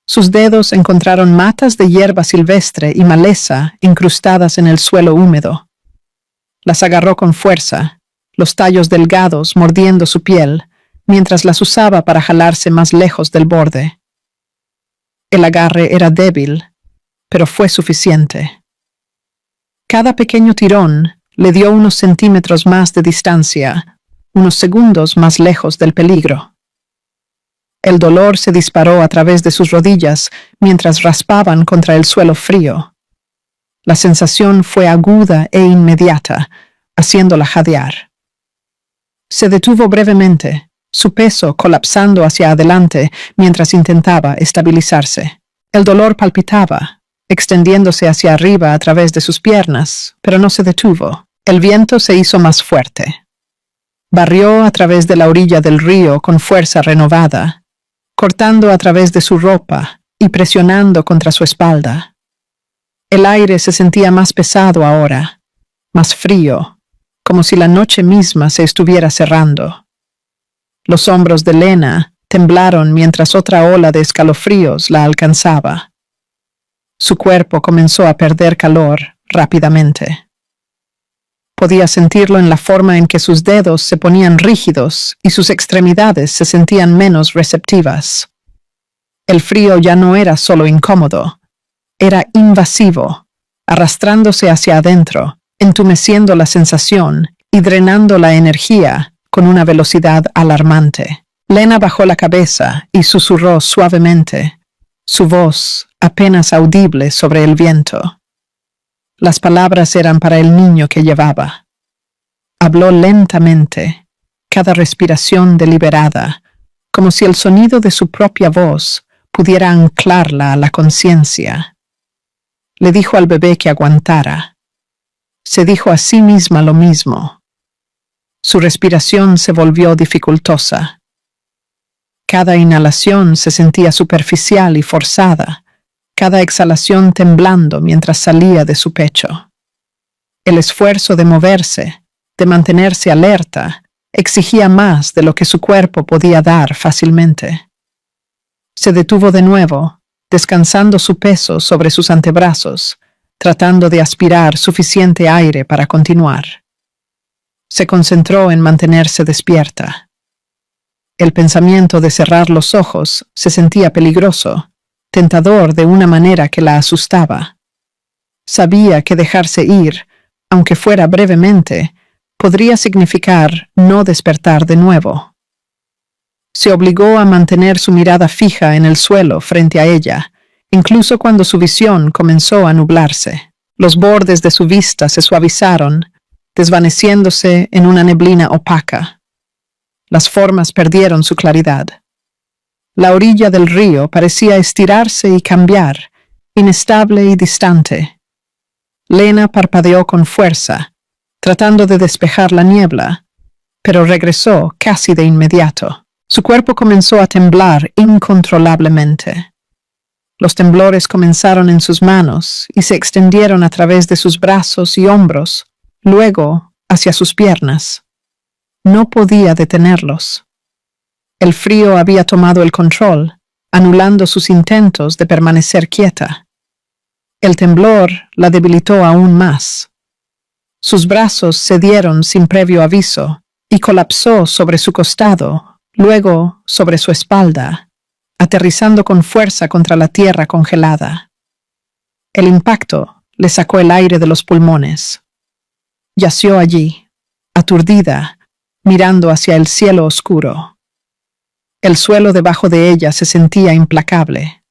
S1: Sus dedos encontraron matas de hierba silvestre y maleza incrustadas en el suelo húmedo. Las agarró con fuerza, los tallos delgados mordiendo su piel, mientras las usaba para jalarse más lejos del borde. El agarre era débil, pero fue suficiente. Cada pequeño tirón le dio unos centímetros más de distancia, unos segundos más lejos del peligro. El dolor se disparó a través de sus rodillas mientras raspaban contra el suelo frío. La sensación fue aguda e inmediata, haciéndola jadear. Se detuvo brevemente, su peso colapsando hacia adelante mientras intentaba estabilizarse. El dolor palpitaba, extendiéndose hacia arriba a través de sus piernas, pero no se detuvo. El viento se hizo más fuerte. Barrió a través de la orilla del río con fuerza renovada, cortando a través de su ropa y presionando contra su espalda. El aire se sentía más pesado ahora, más frío, como si la noche misma se estuviera cerrando. Los hombros de Lena temblaron mientras otra ola de escalofríos la alcanzaba. Su cuerpo comenzó a perder calor rápidamente. Podía sentirlo en la forma en que sus dedos se ponían rígidos y sus extremidades se sentían menos receptivas. El frío ya no era solo incómodo, era invasivo, arrastrándose hacia adentro, entumeciendo la sensación y drenando la energía con una velocidad alarmante. Lena bajó la cabeza y susurró suavemente, su voz apenas audible sobre el viento. Las palabras eran para el niño que llevaba. Habló lentamente, cada respiración deliberada, como si el sonido de su propia voz pudiera anclarla a la conciencia. Le dijo al bebé que aguantara. Se dijo a sí misma lo mismo. Su respiración se volvió dificultosa. Cada inhalación se sentía superficial y forzada, cada exhalación temblando mientras salía de su pecho. El esfuerzo de moverse, de mantenerse alerta, exigía más de lo que su cuerpo podía dar fácilmente. Se detuvo de nuevo, descansando su peso sobre sus antebrazos, tratando de aspirar suficiente aire para continuar. Se concentró en mantenerse despierta. El pensamiento de cerrar los ojos se sentía peligroso, tentador de una manera que la asustaba. Sabía que dejarse ir, aunque fuera brevemente, podría significar no despertar de nuevo. Se obligó a mantener su mirada fija en el suelo frente a ella, incluso cuando su visión comenzó a nublarse. Los bordes de su vista se suavizaron, desvaneciéndose en una neblina opaca. Las formas perdieron su claridad. La orilla del río parecía estirarse y cambiar, inestable y distante. Lena parpadeó con fuerza, tratando de despejar la niebla, pero regresó casi de inmediato. Su cuerpo comenzó a temblar incontrolablemente. Los temblores comenzaron en sus manos y se extendieron a través de sus brazos y hombros, luego hacia sus piernas. No podía detenerlos. El frío había tomado el control, anulando sus intentos de permanecer quieta. El temblor la debilitó aún más. Sus brazos cedieron sin previo aviso y colapsó sobre su costado, luego sobre su espalda, aterrizando con fuerza contra la tierra congelada. El impacto le sacó el aire de los pulmones. Yació allí, aturdida, mirando hacia el cielo oscuro. El suelo debajo de ella se sentía implacable.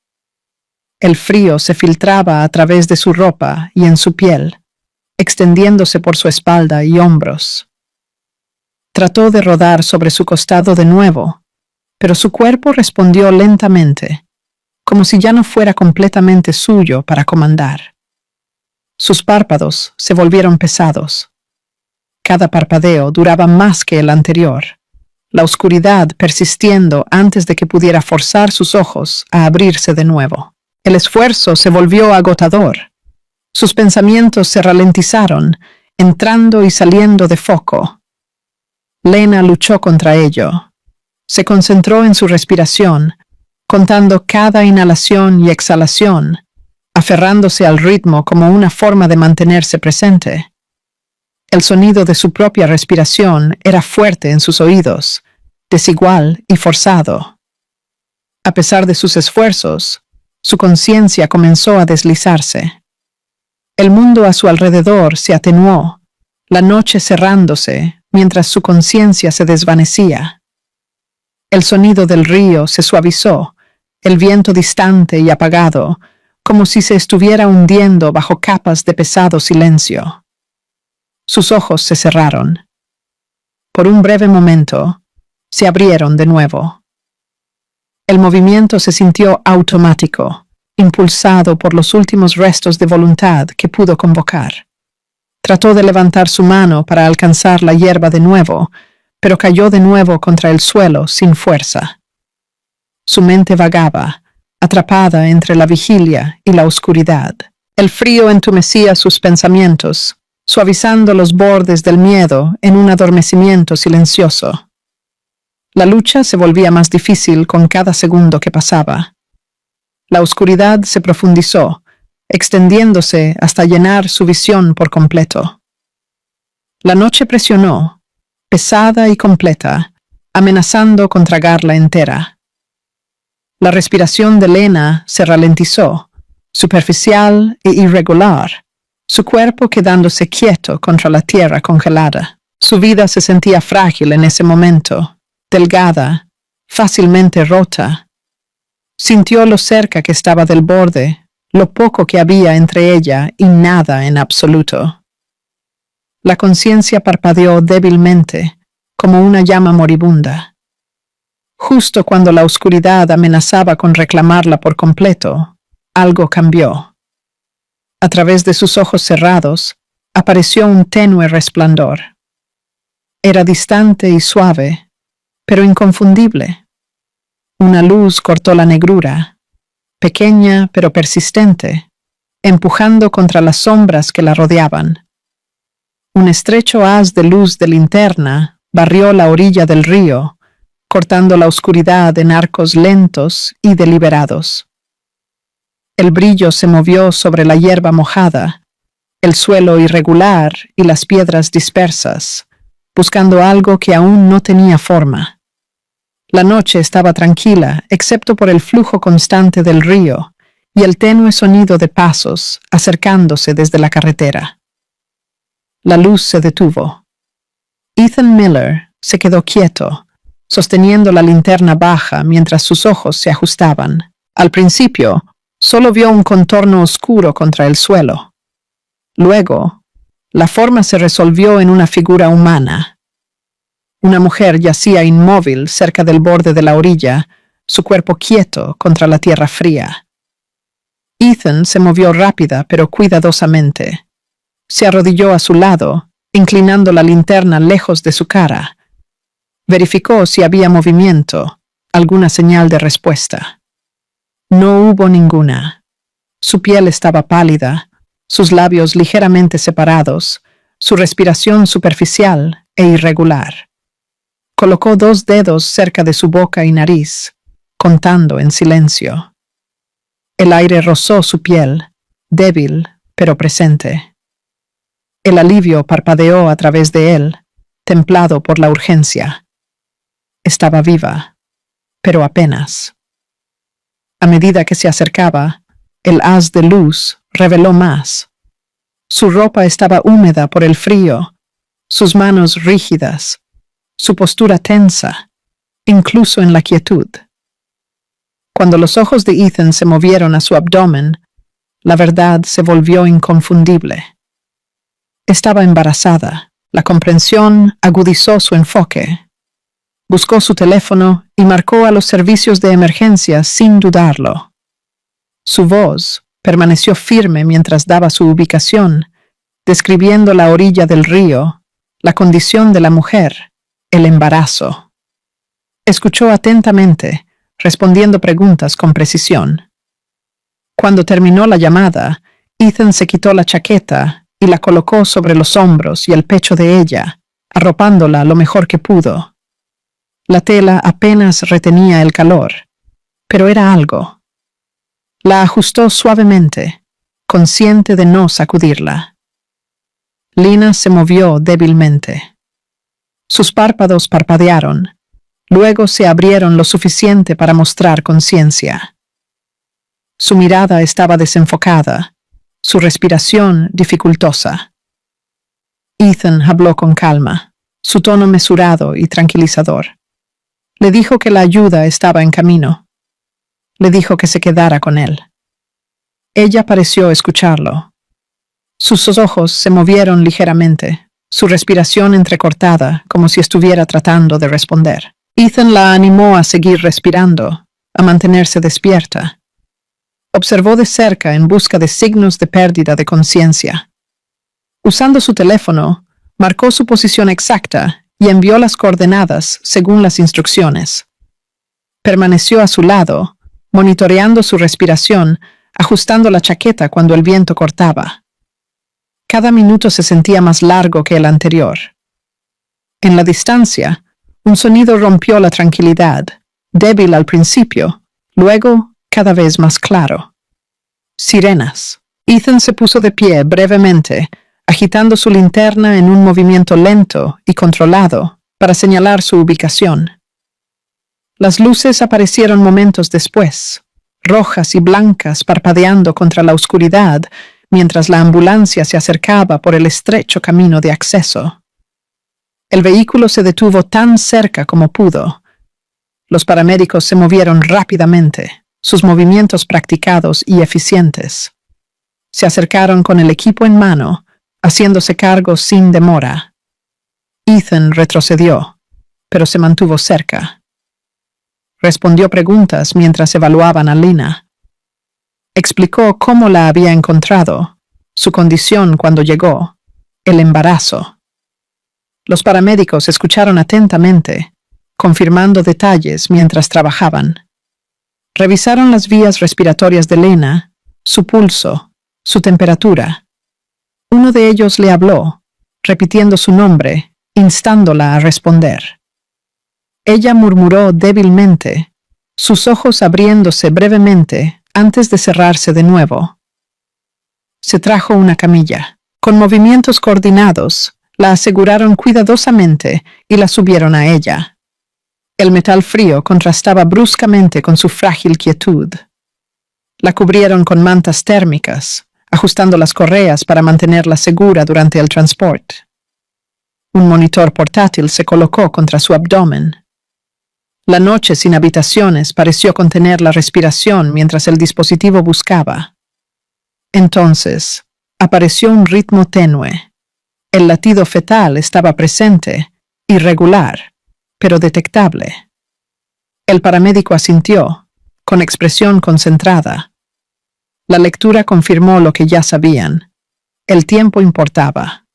S1: El frío se filtraba a través de su ropa y en su piel, extendiéndose por su espalda y hombros. Trató de rodar sobre su costado de nuevo, pero su cuerpo respondió lentamente, como si ya no fuera completamente suyo para comandar. Sus párpados se volvieron pesados. Cada parpadeo duraba más que el anterior, la oscuridad persistiendo antes de que pudiera forzar sus ojos a abrirse de nuevo. El esfuerzo se volvió agotador. Sus pensamientos se ralentizaron, entrando y saliendo de foco. Lena luchó contra ello. Se concentró en su respiración, contando cada inhalación y exhalación, aferrándose al ritmo como una forma de mantenerse presente. El sonido de su propia respiración era fuerte en sus oídos, desigual y forzado. A pesar de sus esfuerzos, su conciencia comenzó a deslizarse. El mundo a su alrededor se atenuó, la noche cerrándose mientras su conciencia se desvanecía. El sonido del río se suavizó, el viento distante y apagado, como si se estuviera hundiendo bajo capas de pesado silencio. Sus ojos se cerraron. Por un breve momento, se abrieron de nuevo. El movimiento se sintió automático, impulsado por los últimos restos de voluntad que pudo convocar. Trató de levantar su mano para alcanzar la hierba de nuevo, pero cayó de nuevo contra el suelo sin fuerza. Su mente vagaba, atrapada entre la vigilia y la oscuridad. El frío entumecía sus pensamientos, suavizando los bordes del miedo en un adormecimiento silencioso. La lucha se volvía más difícil con cada segundo que pasaba. La oscuridad se profundizó, extendiéndose hasta llenar su visión por completo. La noche presionó, pesada y completa, amenazando con tragarla entera. La respiración de Lena se ralentizó, superficial e irregular, su cuerpo quedándose quieto contra la tierra congelada. Su vida se sentía frágil en ese momento, delgada, fácilmente rota. Sintió lo cerca que estaba del borde, lo poco que había entre ella y nada en absoluto. La conciencia parpadeó débilmente, como una llama moribunda. Justo cuando la oscuridad amenazaba con reclamarla por completo, algo cambió. A través de sus ojos cerrados, apareció un tenue resplandor. Era distante y suave, pero inconfundible. Una luz cortó la negrura, pequeña pero persistente, empujando contra las sombras que la rodeaban. Un estrecho haz de luz de linterna barrió la orilla del río, cortando la oscuridad en arcos lentos y deliberados. El brillo se movió sobre la hierba mojada, el suelo irregular y las piedras dispersas, buscando algo que aún no tenía forma. La noche estaba tranquila, excepto por el flujo constante del río y el tenue sonido de pasos acercándose desde la carretera. La luz se detuvo. Ethan Miller se quedó quieto, sosteniendo la linterna baja mientras sus ojos se ajustaban. Al principio, solo vio un contorno oscuro contra el suelo. Luego, la forma se resolvió en una figura humana. Una mujer yacía inmóvil cerca del borde de la orilla, su cuerpo quieto contra la tierra fría. Ethan se movió rápida pero cuidadosamente. Se arrodilló a su lado, inclinando la linterna lejos de su cara. Verificó si había movimiento, alguna señal de respuesta. No hubo ninguna. Su piel estaba pálida, sus labios ligeramente separados, su respiración superficial e irregular. Colocó 2 dedos cerca de su boca y nariz, contando en silencio. El aire rozó su piel, débil pero presente. El alivio parpadeó a través de él, templado por la urgencia. Estaba viva, pero apenas. A medida que se acercaba, el haz de luz reveló más. Su ropa estaba húmeda por el frío, sus manos rígidas, su postura tensa, incluso en la quietud. Cuando los ojos de Ethan se movieron a su abdomen, la verdad se volvió inconfundible. Estaba embarazada. La comprensión agudizó su enfoque. Buscó su teléfono y marcó a los servicios de emergencia sin dudarlo. Su voz permaneció firme mientras daba su ubicación, describiendo la orilla del río, la condición de la mujer, el embarazo. Escuchó atentamente, respondiendo preguntas con precisión. Cuando terminó la llamada, Ethan se quitó la chaqueta y la colocó sobre los hombros y el pecho de ella, arropándola lo mejor que pudo. La tela apenas retenía el calor, pero era algo. La ajustó suavemente, consciente de no sacudirla. Lina se movió débilmente. Sus párpados parpadearon, luego se abrieron lo suficiente para mostrar conciencia. Su mirada estaba desenfocada, su respiración dificultosa. Ethan habló con calma, su tono mesurado y tranquilizador. Le dijo que la ayuda estaba en camino. Le dijo que se quedara con él. Ella pareció escucharlo. Sus ojos se movieron ligeramente, su respiración entrecortada, como si estuviera tratando de responder. Ethan la animó a seguir respirando, a mantenerse despierta. Observó de cerca en busca de signos de pérdida de conciencia. Usando su teléfono, marcó su posición exacta y envió las coordenadas según las instrucciones. Permaneció a su lado, monitoreando su respiración, ajustando la chaqueta cuando el viento cortaba. Cada minuto se sentía más largo que el anterior. En la distancia, un sonido rompió la tranquilidad, débil al principio, luego cada vez más claro. Sirenas. Ethan se puso de pie brevemente, agitando su linterna en un movimiento lento y controlado para señalar su ubicación. Las luces aparecieron momentos después, rojas y blancas parpadeando contra la oscuridad, mientras la ambulancia se acercaba por el estrecho camino de acceso. El vehículo se detuvo tan cerca como pudo. Los paramédicos se movieron rápidamente, sus movimientos practicados y eficientes. Se acercaron con el equipo en mano, haciéndose cargo sin demora. Ethan retrocedió, pero se mantuvo cerca. Respondió preguntas mientras evaluaban a Lina. Explicó cómo la había encontrado, su condición cuando llegó, el embarazo. Los paramédicos escucharon atentamente, confirmando detalles mientras trabajaban. Revisaron las vías respiratorias de Lina, su pulso, su temperatura. Uno de ellos le habló, repitiendo su nombre, instándola a responder. Ella murmuró débilmente, sus ojos abriéndose brevemente antes de cerrarse de nuevo. Se trajo una camilla. Con movimientos coordinados, la aseguraron cuidadosamente y la subieron a ella. El metal frío contrastaba bruscamente con su frágil quietud. La cubrieron con mantas térmicas, ajustando las correas para mantenerla segura durante el transporte. Un monitor portátil se colocó contra su abdomen. La noche sin habitaciones pareció contener la respiración mientras el dispositivo buscaba. Entonces, apareció un ritmo tenue. El latido fetal estaba presente, irregular, pero detectable. El paramédico asintió, con expresión concentrada. La lectura confirmó lo que ya sabían. El tiempo importaba.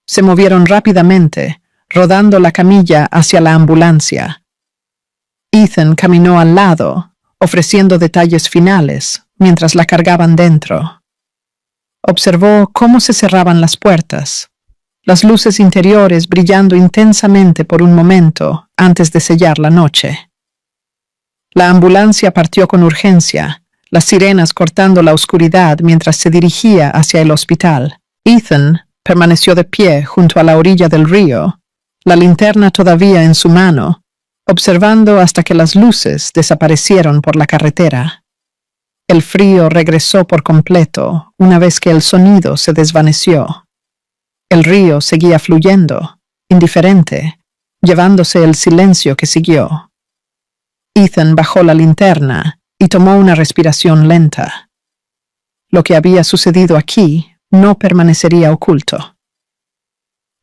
S1: Se movieron rápidamente, rodando la camilla hacia la ambulancia. Ethan caminó al lado, ofreciendo detalles finales, mientras la cargaban dentro. Observó cómo se cerraban las puertas, las luces interiores brillando intensamente por un momento antes de sellar la noche. La ambulancia partió con urgencia, las sirenas cortando la oscuridad mientras se dirigía hacia el hospital. Ethan permaneció de pie junto a la orilla del río, la linterna todavía en su mano, observando hasta que las luces desaparecieron por la carretera. El frío regresó por completo una vez que el sonido se desvaneció. El río seguía fluyendo, indiferente, llevándose el silencio que siguió. Ethan bajó la linterna y tomó una respiración lenta. Lo que había sucedido aquí no permanecería oculto.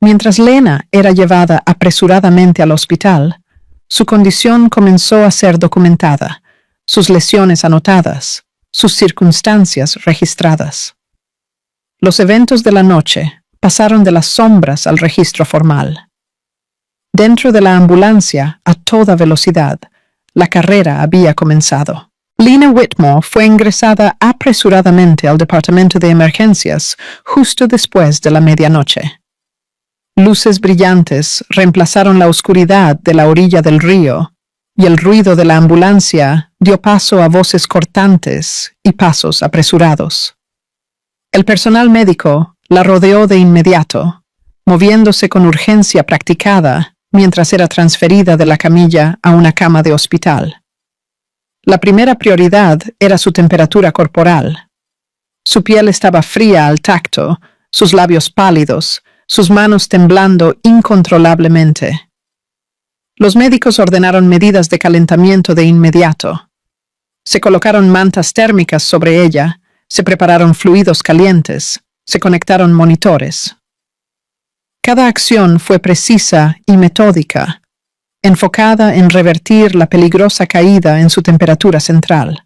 S1: Mientras Lena era llevada apresuradamente al hospital, su condición comenzó a ser documentada, sus lesiones anotadas, sus circunstancias registradas. Los eventos de la noche pasaron de las sombras al registro formal. Dentro de la ambulancia, a toda velocidad, la carrera había comenzado. Lena Whitmore fue ingresada apresuradamente al departamento de emergencias justo después de la medianoche. Luces brillantes reemplazaron la oscuridad de la orilla del río, y el ruido de la ambulancia dio paso a voces cortantes y pasos apresurados. El personal médico la rodeó de inmediato, moviéndose con urgencia practicada mientras era transferida de la camilla a una cama de hospital. La primera prioridad era su temperatura corporal. Su piel estaba fría al tacto, sus labios pálidos, sus manos temblando incontrolablemente. Los médicos ordenaron medidas de calentamiento de inmediato. Se colocaron mantas térmicas sobre ella, se prepararon fluidos calientes, se conectaron monitores. Cada acción fue precisa y metódica, enfocada en revertir la peligrosa caída en su temperatura central.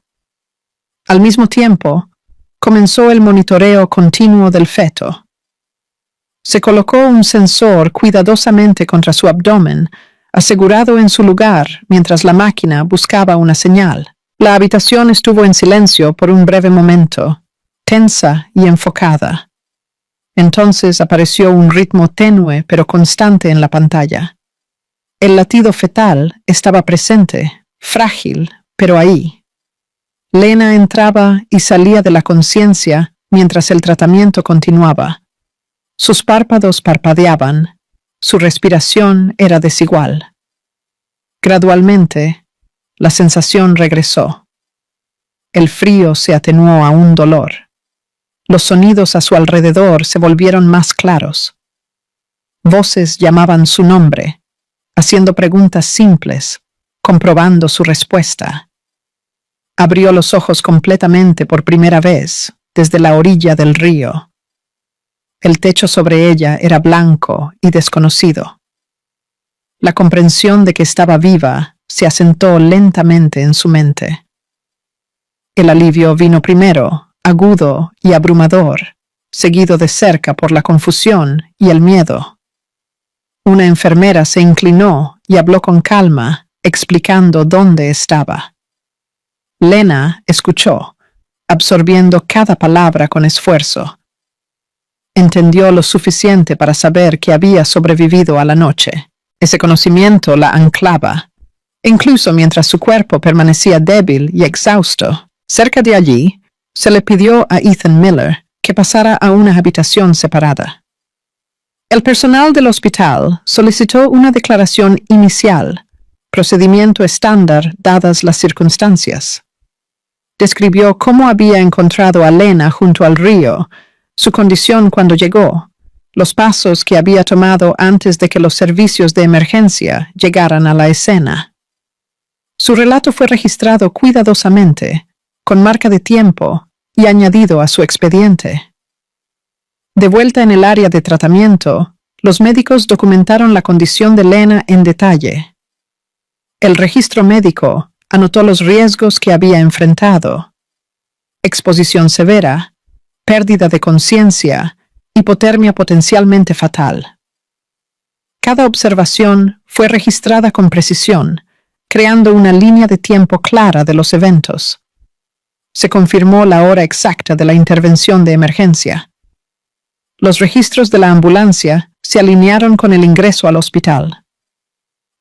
S1: Al mismo tiempo, comenzó el monitoreo continuo del feto. Se colocó un sensor cuidadosamente contra su abdomen, asegurado en su lugar mientras la máquina buscaba una señal. La habitación estuvo en silencio por un breve momento, tensa y enfocada. Entonces apareció un ritmo tenue pero constante en la pantalla. El latido fetal estaba presente, frágil, pero ahí. Lena entraba y salía de la conciencia mientras el tratamiento continuaba. Sus párpados parpadeaban, su respiración era desigual. Gradualmente, la sensación regresó. El frío se atenuó a un dolor. Los sonidos a su alrededor se volvieron más claros. Voces llamaban su nombre, haciendo preguntas simples, comprobando su respuesta. Abrió los ojos completamente por primera vez desde la orilla del río. El techo sobre ella era blanco y desconocido. La comprensión de que estaba viva se asentó lentamente en su mente. El alivio vino primero, agudo y abrumador, seguido de cerca por la confusión y el miedo. Una enfermera se inclinó y habló con calma, explicando dónde estaba. Lena escuchó, absorbiendo cada palabra con esfuerzo. Entendió lo suficiente para saber que había sobrevivido a la noche. Ese conocimiento la anclaba, incluso mientras su cuerpo permanecía débil y exhausto. Cerca de allí, se le pidió a Ethan Miller que pasara a una habitación separada. El personal del hospital solicitó una declaración inicial, procedimiento estándar dadas las circunstancias. Describió cómo había encontrado a Lena junto al río, su condición cuando llegó, los pasos que había tomado antes de que los servicios de emergencia llegaran a la escena. Su relato fue registrado cuidadosamente, con marca de tiempo, y añadido a su expediente. De vuelta en el área de tratamiento, los médicos documentaron la condición de Lena en detalle. El registro médico anotó los riesgos que había enfrentado: exposición severa, pérdida de conciencia, hipotermia potencialmente fatal. Cada observación fue registrada con precisión, creando una línea de tiempo clara de los eventos. Se confirmó la hora exacta de la intervención de emergencia. Los registros de la ambulancia se alinearon con el ingreso al hospital.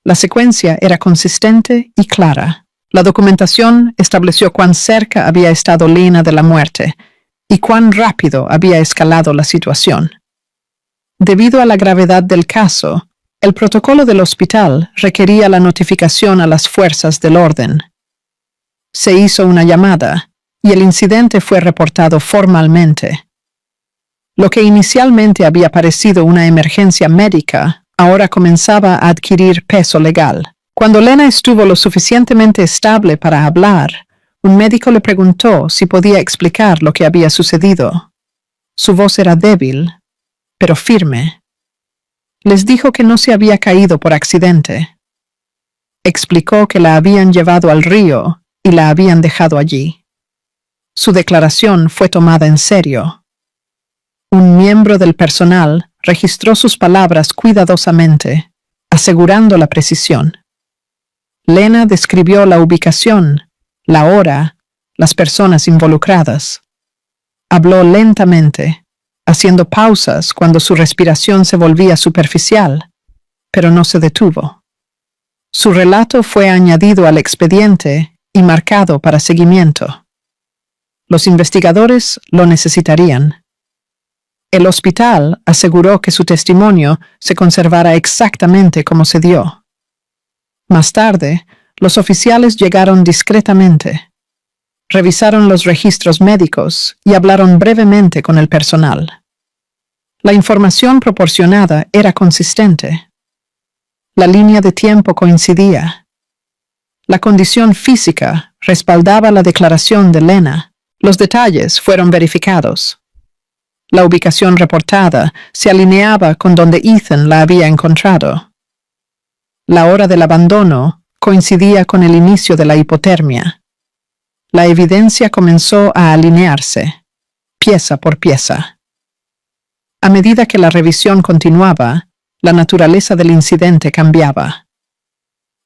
S1: La secuencia era consistente y clara. La documentación estableció cuán cerca había estado Lena de la muerte y cuán rápido había escalado la situación. Debido a la gravedad del caso, el protocolo del hospital requería la notificación a las fuerzas del orden. Se hizo una llamada y el incidente fue reportado formalmente. Lo que inicialmente había parecido una emergencia médica, ahora comenzaba a adquirir peso legal. Cuando Lena estuvo lo suficientemente estable para hablar, un médico le preguntó si podía explicar lo que había sucedido. Su voz era débil, pero firme. Les dijo que no se había caído por accidente. Explicó que la habían llevado al río y la habían dejado allí. Su declaración fue tomada en serio. Un miembro del personal registró sus palabras cuidadosamente, asegurando la precisión. Lena describió la ubicación, la hora las personas involucradas. Habló lentamente, haciendo pausas cuando su respiración se volvía superficial, pero no se detuvo. Su relato fue añadido al expediente y marcado para seguimiento. Los investigadores lo necesitarían. El hospital aseguró que su testimonio se conservara exactamente como se dio. Más tarde, los oficiales llegaron discretamente, revisaron los registros médicos y hablaron brevemente con el personal. La información proporcionada era consistente. La línea de tiempo coincidía. La condición física respaldaba la declaración de Lena. Los detalles fueron verificados. La ubicación reportada se alineaba con donde Ethan la había encontrado. La hora del abandono coincidía con el inicio de la hipotermia. La evidencia comenzó a alinearse, pieza por pieza. A medida que la revisión continuaba, la naturaleza del incidente cambiaba.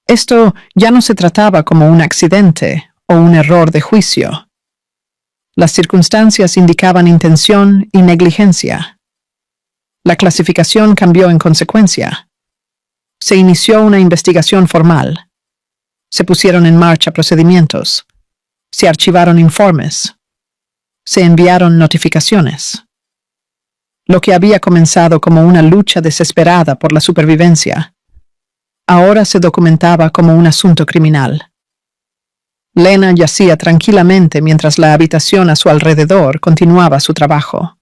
S1: Esto ya no se trataba como un accidente o un error de juicio. Las circunstancias indicaban intención y negligencia. La clasificación cambió en consecuencia. Se inició una investigación formal. Se pusieron en marcha procedimientos. Se archivaron informes. Se enviaron notificaciones. Lo que había comenzado como una lucha desesperada por la supervivencia, ahora se documentaba como un asunto criminal. Lena yacía tranquilamente mientras la habitación a su alrededor continuaba su trabajo.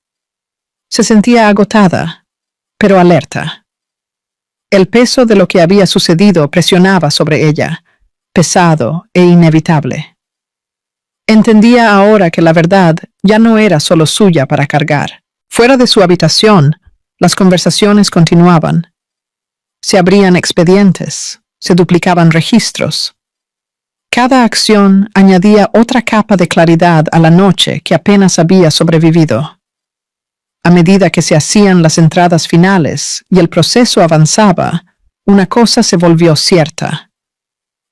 S1: Se sentía agotada, pero alerta. El peso de lo que había sucedido presionaba sobre ella, pesado e inevitable. Entendía ahora que la verdad ya no era solo suya para cargar. Fuera de su habitación, las conversaciones continuaban. Se abrían expedientes, se duplicaban registros. Cada acción añadía otra capa de claridad a la noche que apenas había sobrevivido. A medida que se hacían las entradas finales y el proceso avanzaba, una cosa se volvió cierta.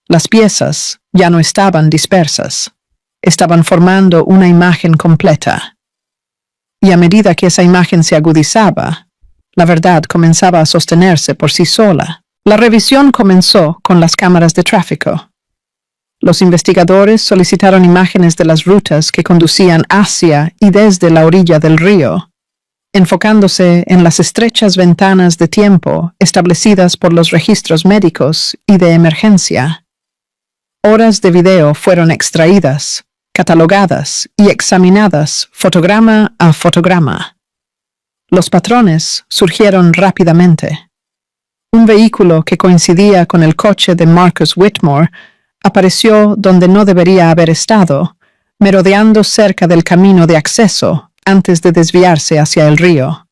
S1: Las piezas ya no estaban dispersas, estaban formando una imagen completa. Y a medida que esa imagen se agudizaba, la verdad comenzaba a sostenerse por sí sola. La revisión comenzó con las cámaras de tráfico. Los investigadores solicitaron imágenes de las rutas que conducían hacia y desde la orilla del río, enfocándose en las estrechas ventanas de tiempo establecidas por los registros médicos y de emergencia. Horas de video fueron extraídas, catalogadas y examinadas fotograma a fotograma. Los patrones surgieron rápidamente. Un vehículo que coincidía con el coche de Marcus Whitmore apareció donde no debería haber estado, merodeando cerca del camino de acceso antes de desviarse hacia el río.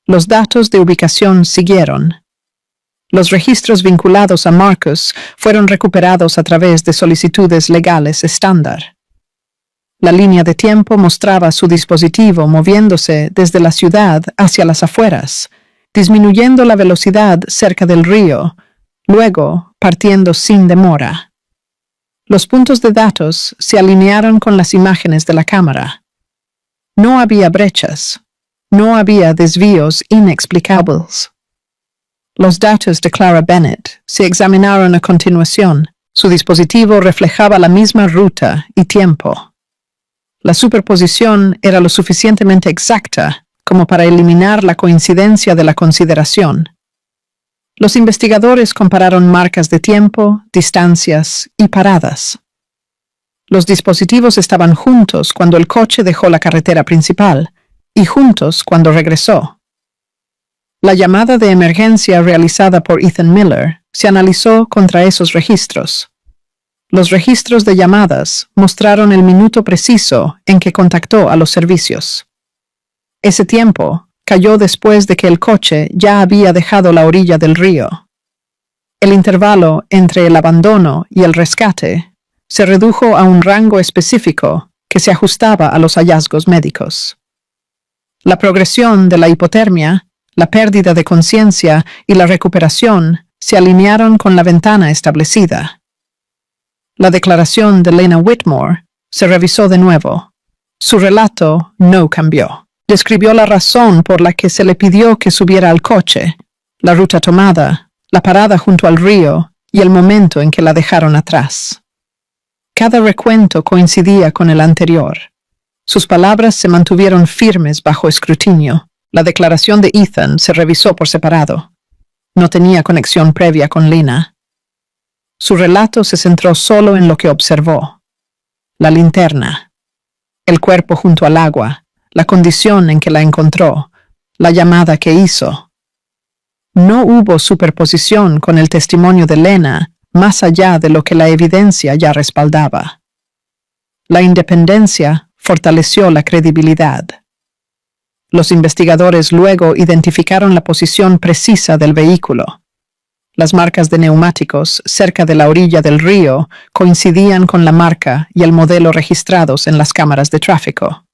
S1: Los datos de ubicación siguieron. Los registros vinculados a Marcus fueron recuperados a través de solicitudes legales estándar. La línea de tiempo mostraba su dispositivo moviéndose desde la ciudad hacia las afueras, disminuyendo la velocidad cerca del río, luego partiendo sin demora. Los puntos de datos se alinearon con las imágenes de la cámara. No había brechas, no había desvíos inexplicables. Los datos de Clara Bennett se examinaron a continuación. Su dispositivo reflejaba la misma ruta y tiempo. La superposición era lo suficientemente exacta como para eliminar la coincidencia de la consideración. Los investigadores compararon marcas de tiempo, distancias y paradas. Los dispositivos estaban juntos cuando el coche dejó la carretera principal y juntos cuando regresó. La llamada de emergencia realizada por Ethan Miller se analizó contra esos registros. Los registros de llamadas mostraron el minuto preciso en que contactó a los servicios. Ese tiempo cayó después de que el coche ya había dejado la orilla del río. El intervalo entre el abandono y el rescate se redujo a un rango específico que se ajustaba a los hallazgos médicos. La progresión de la hipotermia, la pérdida de conciencia y la recuperación se alinearon con la ventana establecida. La declaración de Lena Whitmore Se revisó de nuevo. Su relato no cambió. Describió la razón por la que se le pidió que subiera al coche, la ruta tomada, la parada junto al río y el momento en que la dejaron atrás. Cada recuento coincidía con el anterior. Sus palabras se mantuvieron firmes bajo escrutinio. La declaración de Ethan se revisó por separado. No tenía conexión previa con Lena. Su relato se centró solo en lo que observó. La linterna, el cuerpo junto al agua, la condición en que la encontró, la llamada que hizo. No hubo superposición con el testimonio de Lena más allá de lo que la evidencia ya respaldaba. La independencia fortaleció la credibilidad. Los investigadores luego identificaron la posición precisa del vehículo. Las marcas de neumáticos cerca de la orilla del río coincidían con la marca y el modelo registrados en las cámaras de tráfico.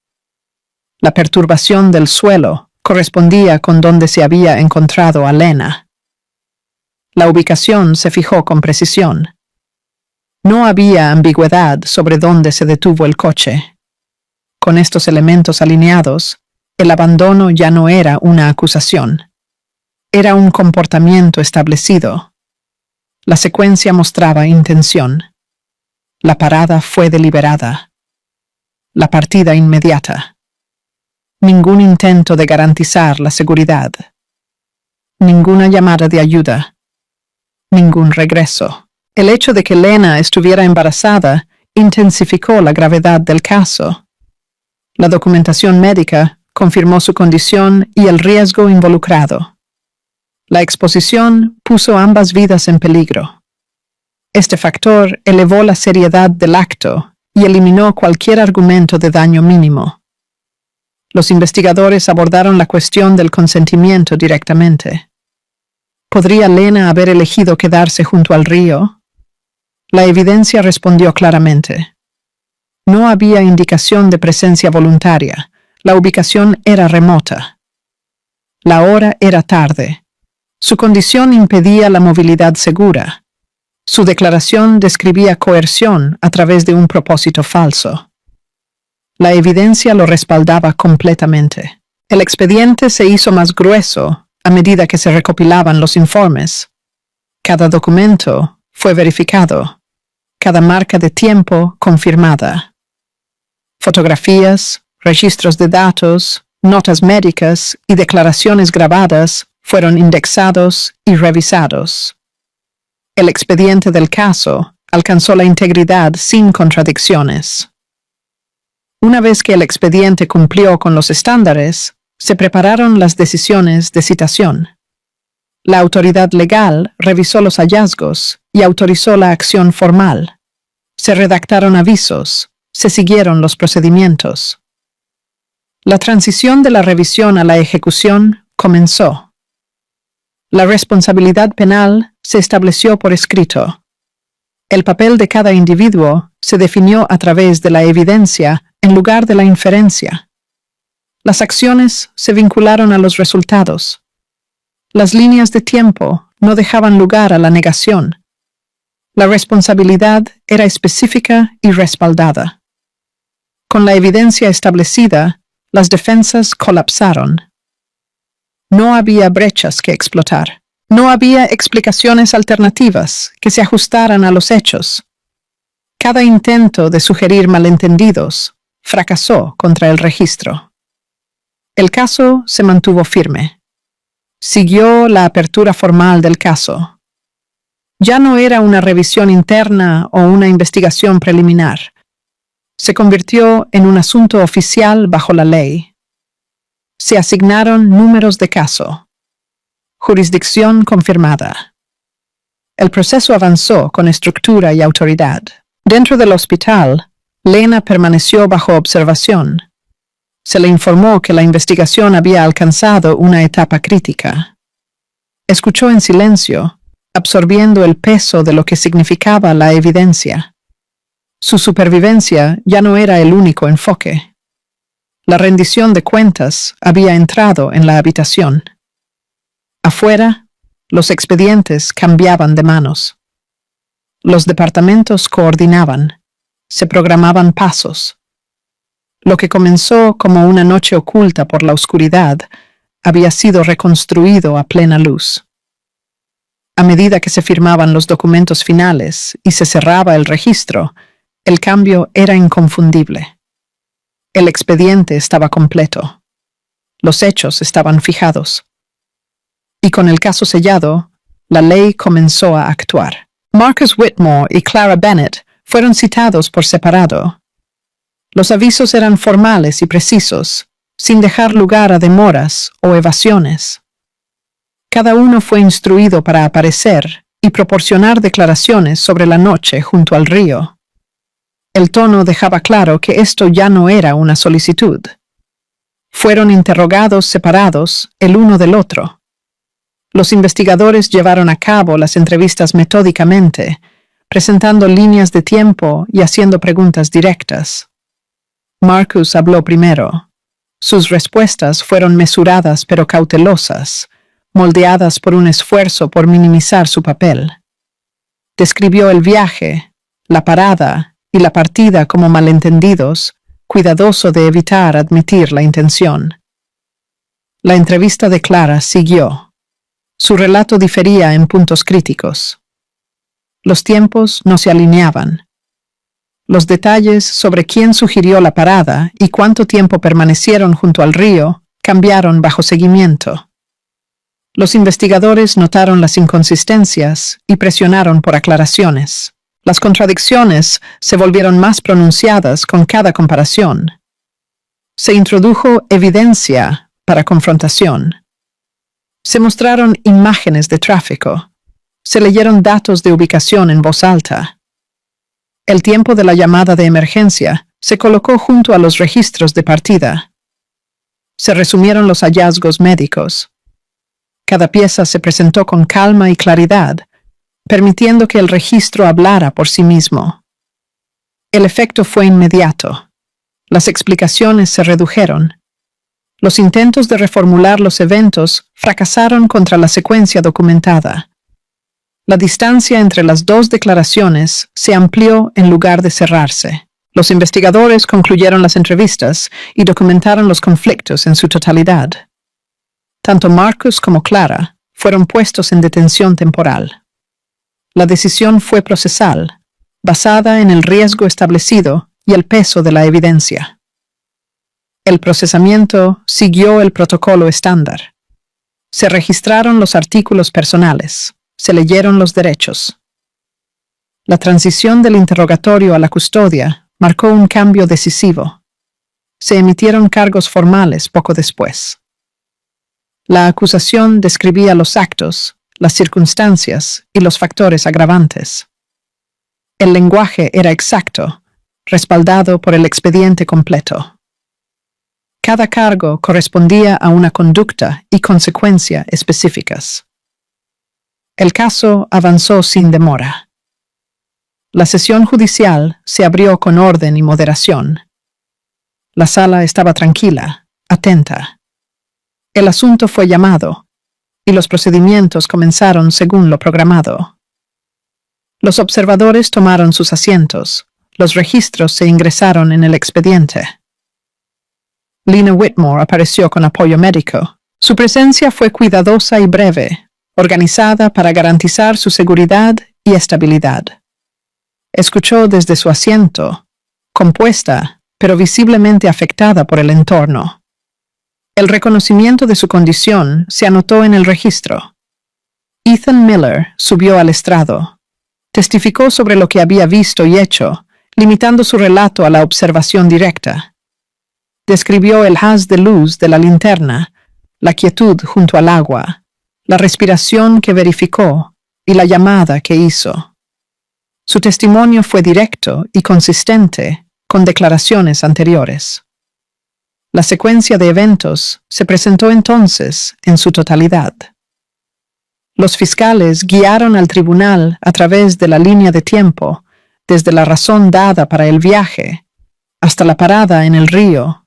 S1: La perturbación del suelo correspondía con donde se había encontrado a Lena. La ubicación se fijó con precisión. No había ambigüedad sobre dónde se detuvo el coche. Con estos elementos alineados, el abandono ya no era una acusación. Era un comportamiento establecido. La secuencia mostraba intención. La parada fue deliberada. La partida inmediata. Ningún intento de garantizar la seguridad. Ninguna llamada de ayuda. Ningún regreso. El hecho de que Lena estuviera embarazada intensificó la gravedad del caso. La documentación médica confirmó su condición y el riesgo involucrado. La exposición puso ambas vidas en peligro. Este factor elevó la seriedad del acto y eliminó cualquier argumento de daño mínimo. Los investigadores abordaron la cuestión del consentimiento directamente. ¿Podría Lena haber elegido quedarse junto al río? La evidencia respondió claramente. No había indicación de presencia voluntaria. La ubicación era remota. La hora era tarde. Su condición impedía la movilidad segura. Su declaración describía coerción a través de un propósito falso. La evidencia lo respaldaba completamente. El expediente se hizo más grueso a medida que se recopilaban los informes. Cada documento fue verificado. Cada marca de tiempo confirmada. Fotografías, registros de datos, notas médicas y declaraciones grabadas fueron indexados y revisados. El expediente del caso alcanzó la integridad sin contradicciones. Una vez que el expediente cumplió con los estándares, se prepararon las decisiones de citación. La autoridad legal revisó los hallazgos y autorizó la acción formal. Se redactaron avisos, se siguieron los procedimientos. La transición de la revisión a la ejecución comenzó. La responsabilidad penal se estableció por escrito. El papel de cada individuo se definió a través de la evidencia en lugar de la inferencia. Las acciones se vincularon a los resultados. Las líneas de tiempo no dejaban lugar a la negación. La responsabilidad era específica y respaldada. Con la evidencia establecida, las defensas colapsaron. No había brechas que explotar. No había explicaciones alternativas que se ajustaran a los hechos. Cada intento de sugerir malentendidos fracasó contra el registro. El caso se mantuvo firme. Siguió la apertura formal del caso. Ya no era una revisión interna o una investigación preliminar. Se convirtió en un asunto oficial bajo la ley. Se asignaron números de caso. Jurisdicción confirmada. El proceso avanzó con estructura y autoridad. Dentro del hospital, Lena permaneció bajo observación. Se le informó que la investigación había alcanzado una etapa crítica. Escuchó en silencio, absorbiendo el peso de lo que significaba la evidencia. Su supervivencia ya no era el único enfoque. La rendición de cuentas había entrado en la habitación. Afuera, los expedientes cambiaban de manos. Los departamentos coordinaban. se programaban pasos. Lo que comenzó como una noche oculta por la oscuridad había sido reconstruido a plena luz. A medida que se firmaban los documentos finales y se cerraba el registro, el cambio era inconfundible. El expediente estaba completo. Los hechos estaban fijados. Y con el caso sellado, la ley comenzó a actuar. Marcus Whitmore y Clara Bennett fueron citados por separado. Los avisos eran formales y precisos, sin dejar lugar a demoras o evasiones. Cada uno fue instruido para aparecer y proporcionar declaraciones sobre la noche junto al río. El tono dejaba claro que esto ya no era una solicitud. Fueron interrogados separados el uno del otro. Los investigadores llevaron a cabo las entrevistas metódicamente, presentando líneas de tiempo y haciendo preguntas directas. Marcus habló primero. Sus respuestas fueron mesuradas pero cautelosas, moldeadas por un esfuerzo por minimizar su papel. Describió el viaje, la parada y la partida como malentendidos, cuidadoso de evitar admitir la intención. La entrevista de Clara siguió. Su relato difería en puntos críticos. Los tiempos no se alineaban. Los detalles sobre quién sugirió la parada y cuánto tiempo permanecieron junto al río cambiaron bajo seguimiento. Los investigadores notaron las inconsistencias y presionaron por aclaraciones. Las contradicciones se volvieron más pronunciadas con cada comparación. Se introdujo evidencia para confrontación. Se mostraron imágenes de tráfico. Se leyeron datos de ubicación en voz alta. El tiempo de la llamada de emergencia se colocó junto a los registros de partida. Se resumieron los hallazgos médicos. Cada pieza se presentó con calma y claridad, permitiendo que el registro hablara por sí mismo. El efecto fue inmediato. Las explicaciones se redujeron. Los intentos de reformular los eventos fracasaron contra la secuencia documentada. La distancia entre las dos declaraciones se amplió en lugar de cerrarse. Los investigadores concluyeron las entrevistas y documentaron los conflictos en su totalidad. Tanto Marcus como Clara fueron puestos en detención temporal. La decisión fue procesal, basada en el riesgo establecido y el peso de la evidencia. El procesamiento siguió el protocolo estándar. Se registraron los artículos personales. Se leyeron los derechos. La transición del interrogatorio a la custodia marcó un cambio decisivo. Se emitieron cargos formales poco después. La acusación describía los actos, las circunstancias y los factores agravantes. El lenguaje era exacto, respaldado por el expediente completo. Cada cargo correspondía a una conducta y consecuencia específicas. El caso avanzó sin demora. La sesión judicial se abrió con orden y moderación. La sala estaba tranquila, atenta. El asunto fue llamado, y los procedimientos comenzaron según lo programado. Los observadores tomaron sus asientos. Los registros se ingresaron en el expediente. Lena Whitmore apareció con apoyo médico. Su presencia fue cuidadosa y breve, organizada para garantizar su seguridad y estabilidad. Escuchó desde su asiento, compuesta, pero visiblemente afectada por el entorno. El reconocimiento de su condición se anotó en el registro. Ethan Miller subió al estrado. Testificó sobre lo que había visto y hecho, limitando su relato a la observación directa. Describió el haz de luz de la linterna, la quietud junto al agua, la respiración que verificó y la llamada que hizo. Su testimonio fue directo y consistente con declaraciones anteriores. La secuencia de eventos se presentó entonces en su totalidad. Los fiscales guiaron al tribunal a través de la línea de tiempo, desde la razón dada para el viaje, hasta la parada en el río,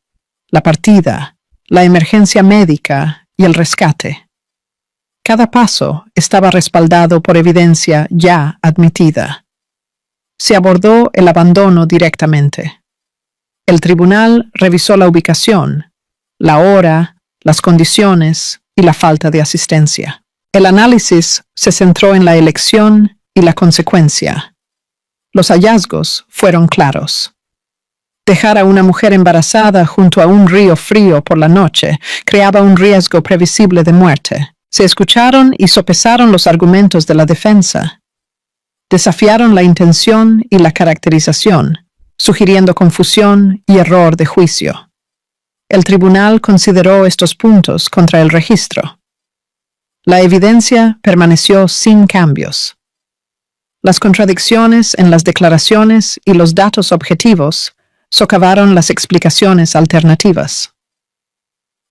S1: la partida, la emergencia médica y el rescate. Cada paso estaba respaldado por evidencia ya admitida. Se abordó el abandono directamente. El tribunal revisó la ubicación, la hora, las condiciones y la falta de asistencia. El análisis se centró en la elección y la consecuencia. Los hallazgos fueron claros. Dejar a una mujer embarazada junto a un río frío por la noche creaba un riesgo previsible de muerte. Se escucharon y sopesaron los argumentos de la defensa. Desafiaron la intención y la caracterización, sugiriendo confusión y error de juicio. El tribunal consideró estos puntos contra el registro. La evidencia permaneció sin cambios. Las contradicciones en las declaraciones y los datos objetivos socavaron las explicaciones alternativas.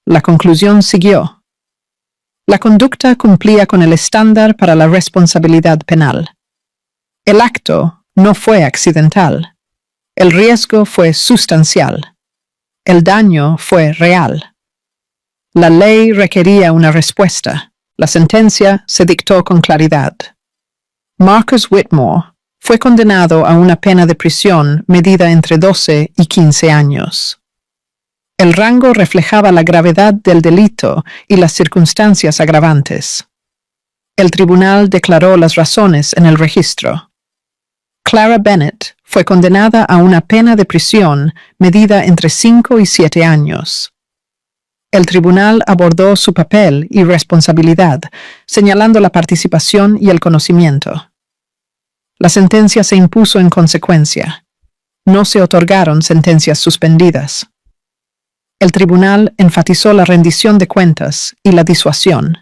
S1: La conclusión siguió. La conducta cumplía con el estándar para la responsabilidad penal. El acto no fue accidental. El riesgo fue sustancial. El daño fue real. La ley requería una respuesta. La sentencia se dictó con claridad. Marcus Whitmore fue condenado a una pena de prisión medida entre 12 y 15 años. El rango reflejaba la gravedad del delito y las circunstancias agravantes. El tribunal declaró las razones en el registro. Clara Bennett fue condenada a una pena de prisión medida entre 5 y 7 años. El tribunal abordó su papel y responsabilidad, señalando la participación y el conocimiento. La sentencia se impuso en consecuencia. No se otorgaron sentencias suspendidas. El tribunal enfatizó la rendición de cuentas y la disuasión.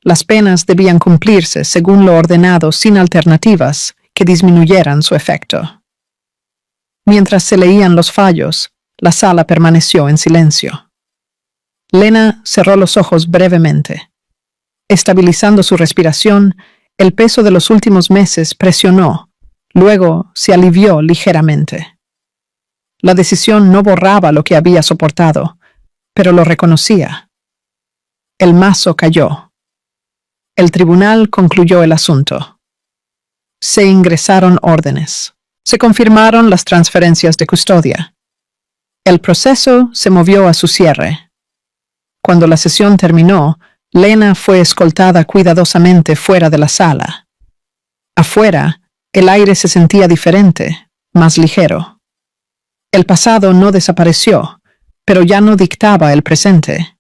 S1: Las penas debían cumplirse según lo ordenado sin alternativas que disminuyeran su efecto. Mientras se leían los fallos, la sala permaneció en silencio. Lena cerró los ojos brevemente. Estabilizando su respiración, el peso de los últimos meses presionó, luego se alivió ligeramente. La decisión no borraba lo que había soportado, pero lo reconocía. El mazo cayó. El tribunal concluyó el asunto. Se ingresaron órdenes. Se confirmaron las transferencias de custodia. El proceso se movió a su cierre. Cuando la sesión terminó, Lena fue escoltada cuidadosamente fuera de la sala. Afuera, el aire se sentía diferente, más ligero. El pasado no desapareció, pero ya no dictaba el presente.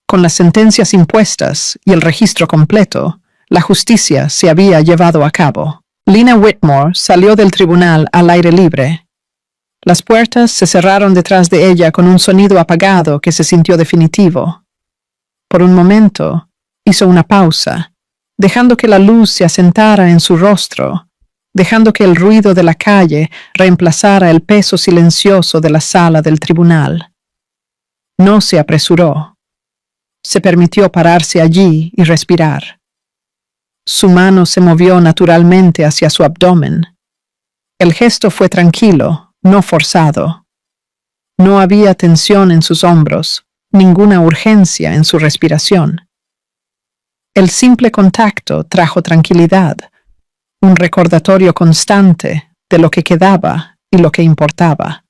S1: Con las sentencias impuestas y el registro completo, la justicia se había llevado a cabo. Lena Whitmore salió del tribunal al aire libre. Las puertas se cerraron detrás de ella con un sonido apagado que se sintió definitivo. Por un momento, hizo una pausa, dejando que la luz se asentara en su rostro, dejando que el ruido de la calle reemplazara el peso silencioso de la sala del tribunal. No se apresuró. Se permitió pararse allí y respirar. Su mano se movió naturalmente hacia su abdomen. El gesto fue tranquilo, no forzado. No había tensión en sus hombros, ninguna urgencia en su respiración. El simple contacto trajo tranquilidad, un recordatorio constante de lo que quedaba y lo que importaba.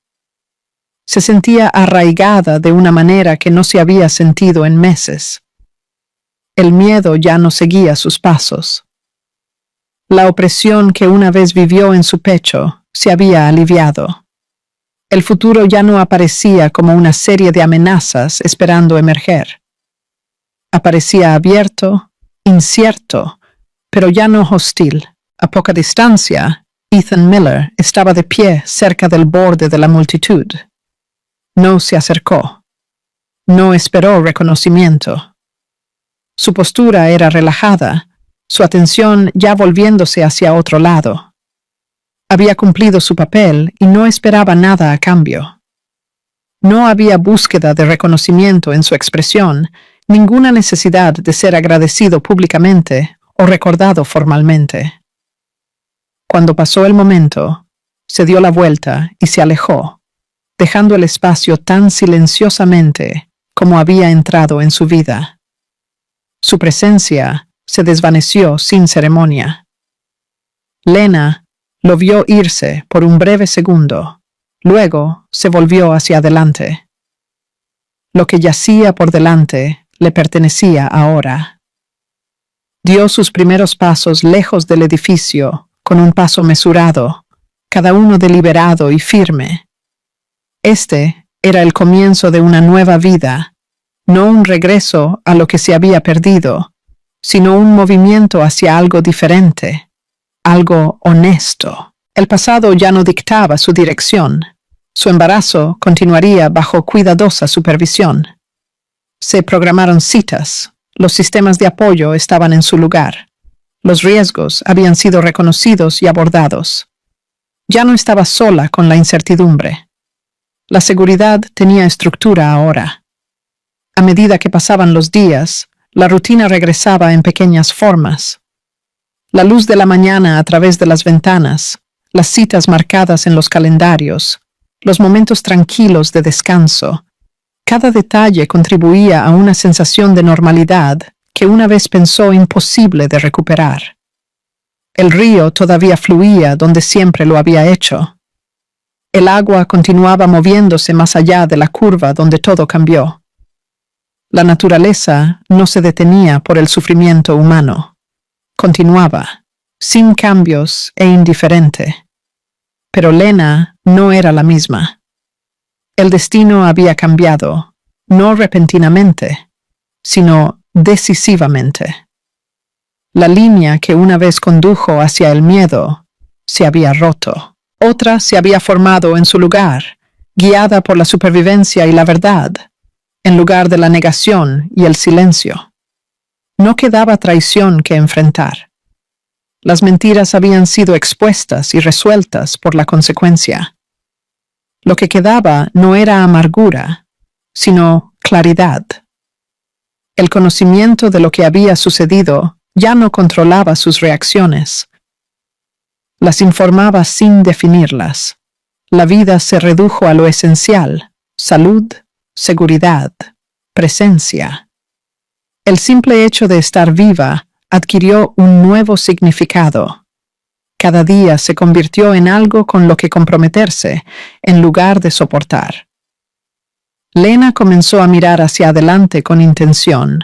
S1: Se sentía arraigada de una manera que no se había sentido en meses. El miedo ya no seguía sus pasos. La opresión que una vez vivió en su pecho se había aliviado. El futuro ya no aparecía como una serie de amenazas esperando emerger. Aparecía abierto, incierto, pero ya no hostil. A poca distancia, Ethan Miller estaba de pie cerca del borde de la multitud. No se acercó. No esperó reconocimiento. Su postura era relajada, su atención ya volviéndose hacia otro lado. Había cumplido su papel y no esperaba nada a cambio. No había búsqueda de reconocimiento en su expresión, ninguna necesidad de ser agradecido públicamente o recordado formalmente. Cuando pasó el momento, se dio la vuelta y se alejó, dejando el espacio tan silenciosamente como había entrado en su vida. Su presencia se desvaneció sin ceremonia. Lena Lo vio irse por un breve segundo. Luego se volvió hacia adelante. Lo que yacía por delante le pertenecía ahora. Dio sus primeros pasos lejos del edificio, con un paso mesurado, cada uno deliberado y firme. Este era el comienzo de una nueva vida, no un regreso a lo que se había perdido, sino un movimiento hacia algo diferente, algo honesto. El pasado ya no dictaba su dirección. Su embarazo continuaría bajo cuidadosa supervisión. Se programaron citas, los sistemas de apoyo estaban en su lugar. Los riesgos habían sido reconocidos y abordados. Ya no estaba sola con la incertidumbre. La seguridad tenía estructura ahora. A medida que pasaban los días, la rutina regresaba en pequeñas formas. La luz de la mañana a través de las ventanas, las citas marcadas en los calendarios, los momentos tranquilos de descanso. Cada detalle contribuía a una sensación de normalidad que una vez pensó imposible de recuperar. El río todavía fluía donde siempre lo había hecho. El agua continuaba moviéndose más allá de la curva donde todo cambió. La naturaleza no se detenía por el sufrimiento humano. Continuaba, sin cambios e indiferente. Pero Lena no era la misma. El destino había cambiado, no repentinamente, sino decisivamente. La línea que una vez condujo hacia el miedo se había roto. Otra se había formado en su lugar, guiada por la supervivencia y la verdad, en lugar de la negación y el silencio. No quedaba traición que enfrentar. Las mentiras habían sido expuestas y resueltas por la consecuencia. Lo que quedaba no era amargura, sino claridad. El conocimiento de lo que había sucedido ya no controlaba sus reacciones. Las informaba sin definirlas. La vida se redujo a lo esencial: salud, seguridad, presencia. El simple hecho de estar viva adquirió un nuevo significado. Cada día se convirtió en algo con lo que comprometerse, en lugar de soportar. Lena comenzó a mirar hacia adelante con intención.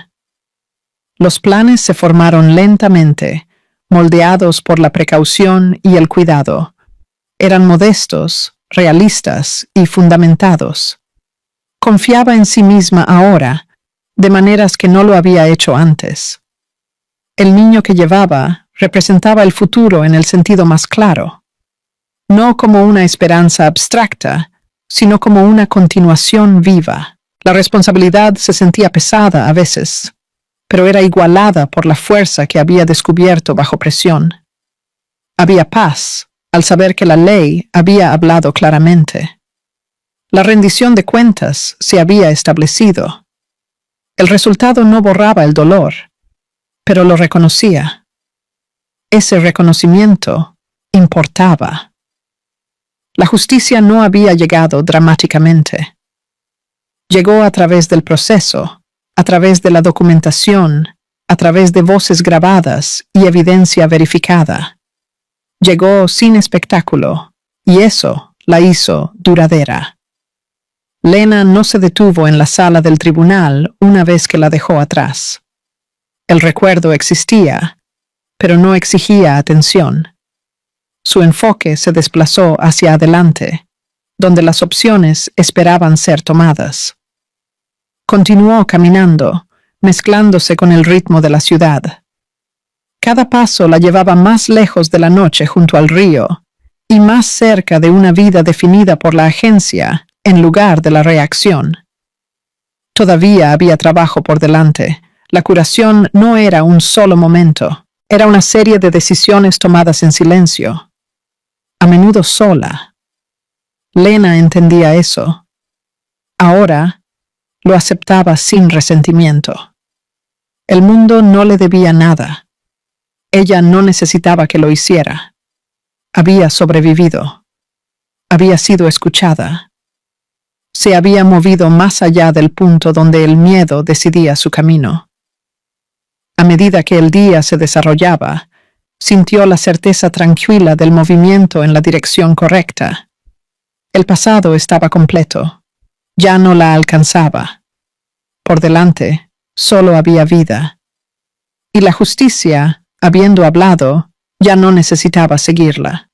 S1: Los planes se formaron lentamente, moldeados por la precaución y el cuidado. Eran modestos, realistas y fundamentados. Confiaba en sí misma ahora, de maneras que no lo había hecho antes. El niño que llevaba representaba el futuro en el sentido más claro, no como una esperanza abstracta, sino como una continuación viva. La responsabilidad se sentía pesada a veces, pero era igualada por la fuerza que había descubierto bajo presión. Había paz al saber que la ley había hablado claramente. La rendición de cuentas se había establecido. El resultado no borraba el dolor, pero lo reconocía. Ese reconocimiento importaba. La justicia no había llegado dramáticamente. Llegó a través del proceso, a través de la documentación, a través de voces grabadas y evidencia verificada. Llegó sin espectáculo, y eso la hizo duradera. Lena no se detuvo en la sala del tribunal una vez que la dejó atrás. El recuerdo existía, pero no exigía atención. Su enfoque se desplazó hacia adelante, donde las opciones esperaban ser tomadas. Continuó caminando, mezclándose con el ritmo de la ciudad. Cada paso la llevaba más lejos de la noche junto al río y más cerca de una vida definida por la agencia en lugar de la reacción. Todavía había trabajo por delante. La curación no era un solo momento, era una serie de decisiones tomadas en silencio, a menudo sola. Lena entendía eso. Ahora lo aceptaba sin resentimiento. El mundo no le debía nada. Ella no necesitaba que lo hiciera. Había sobrevivido. Había sido escuchada. Se había movido más allá del punto donde el miedo decidía su camino. A medida que el día se desarrollaba, sintió la certeza tranquila del movimiento en la dirección correcta. El pasado estaba completo. Ya no la alcanzaba. Por delante, solo había vida. Y la justicia, habiendo hablado, ya no necesitaba seguirla.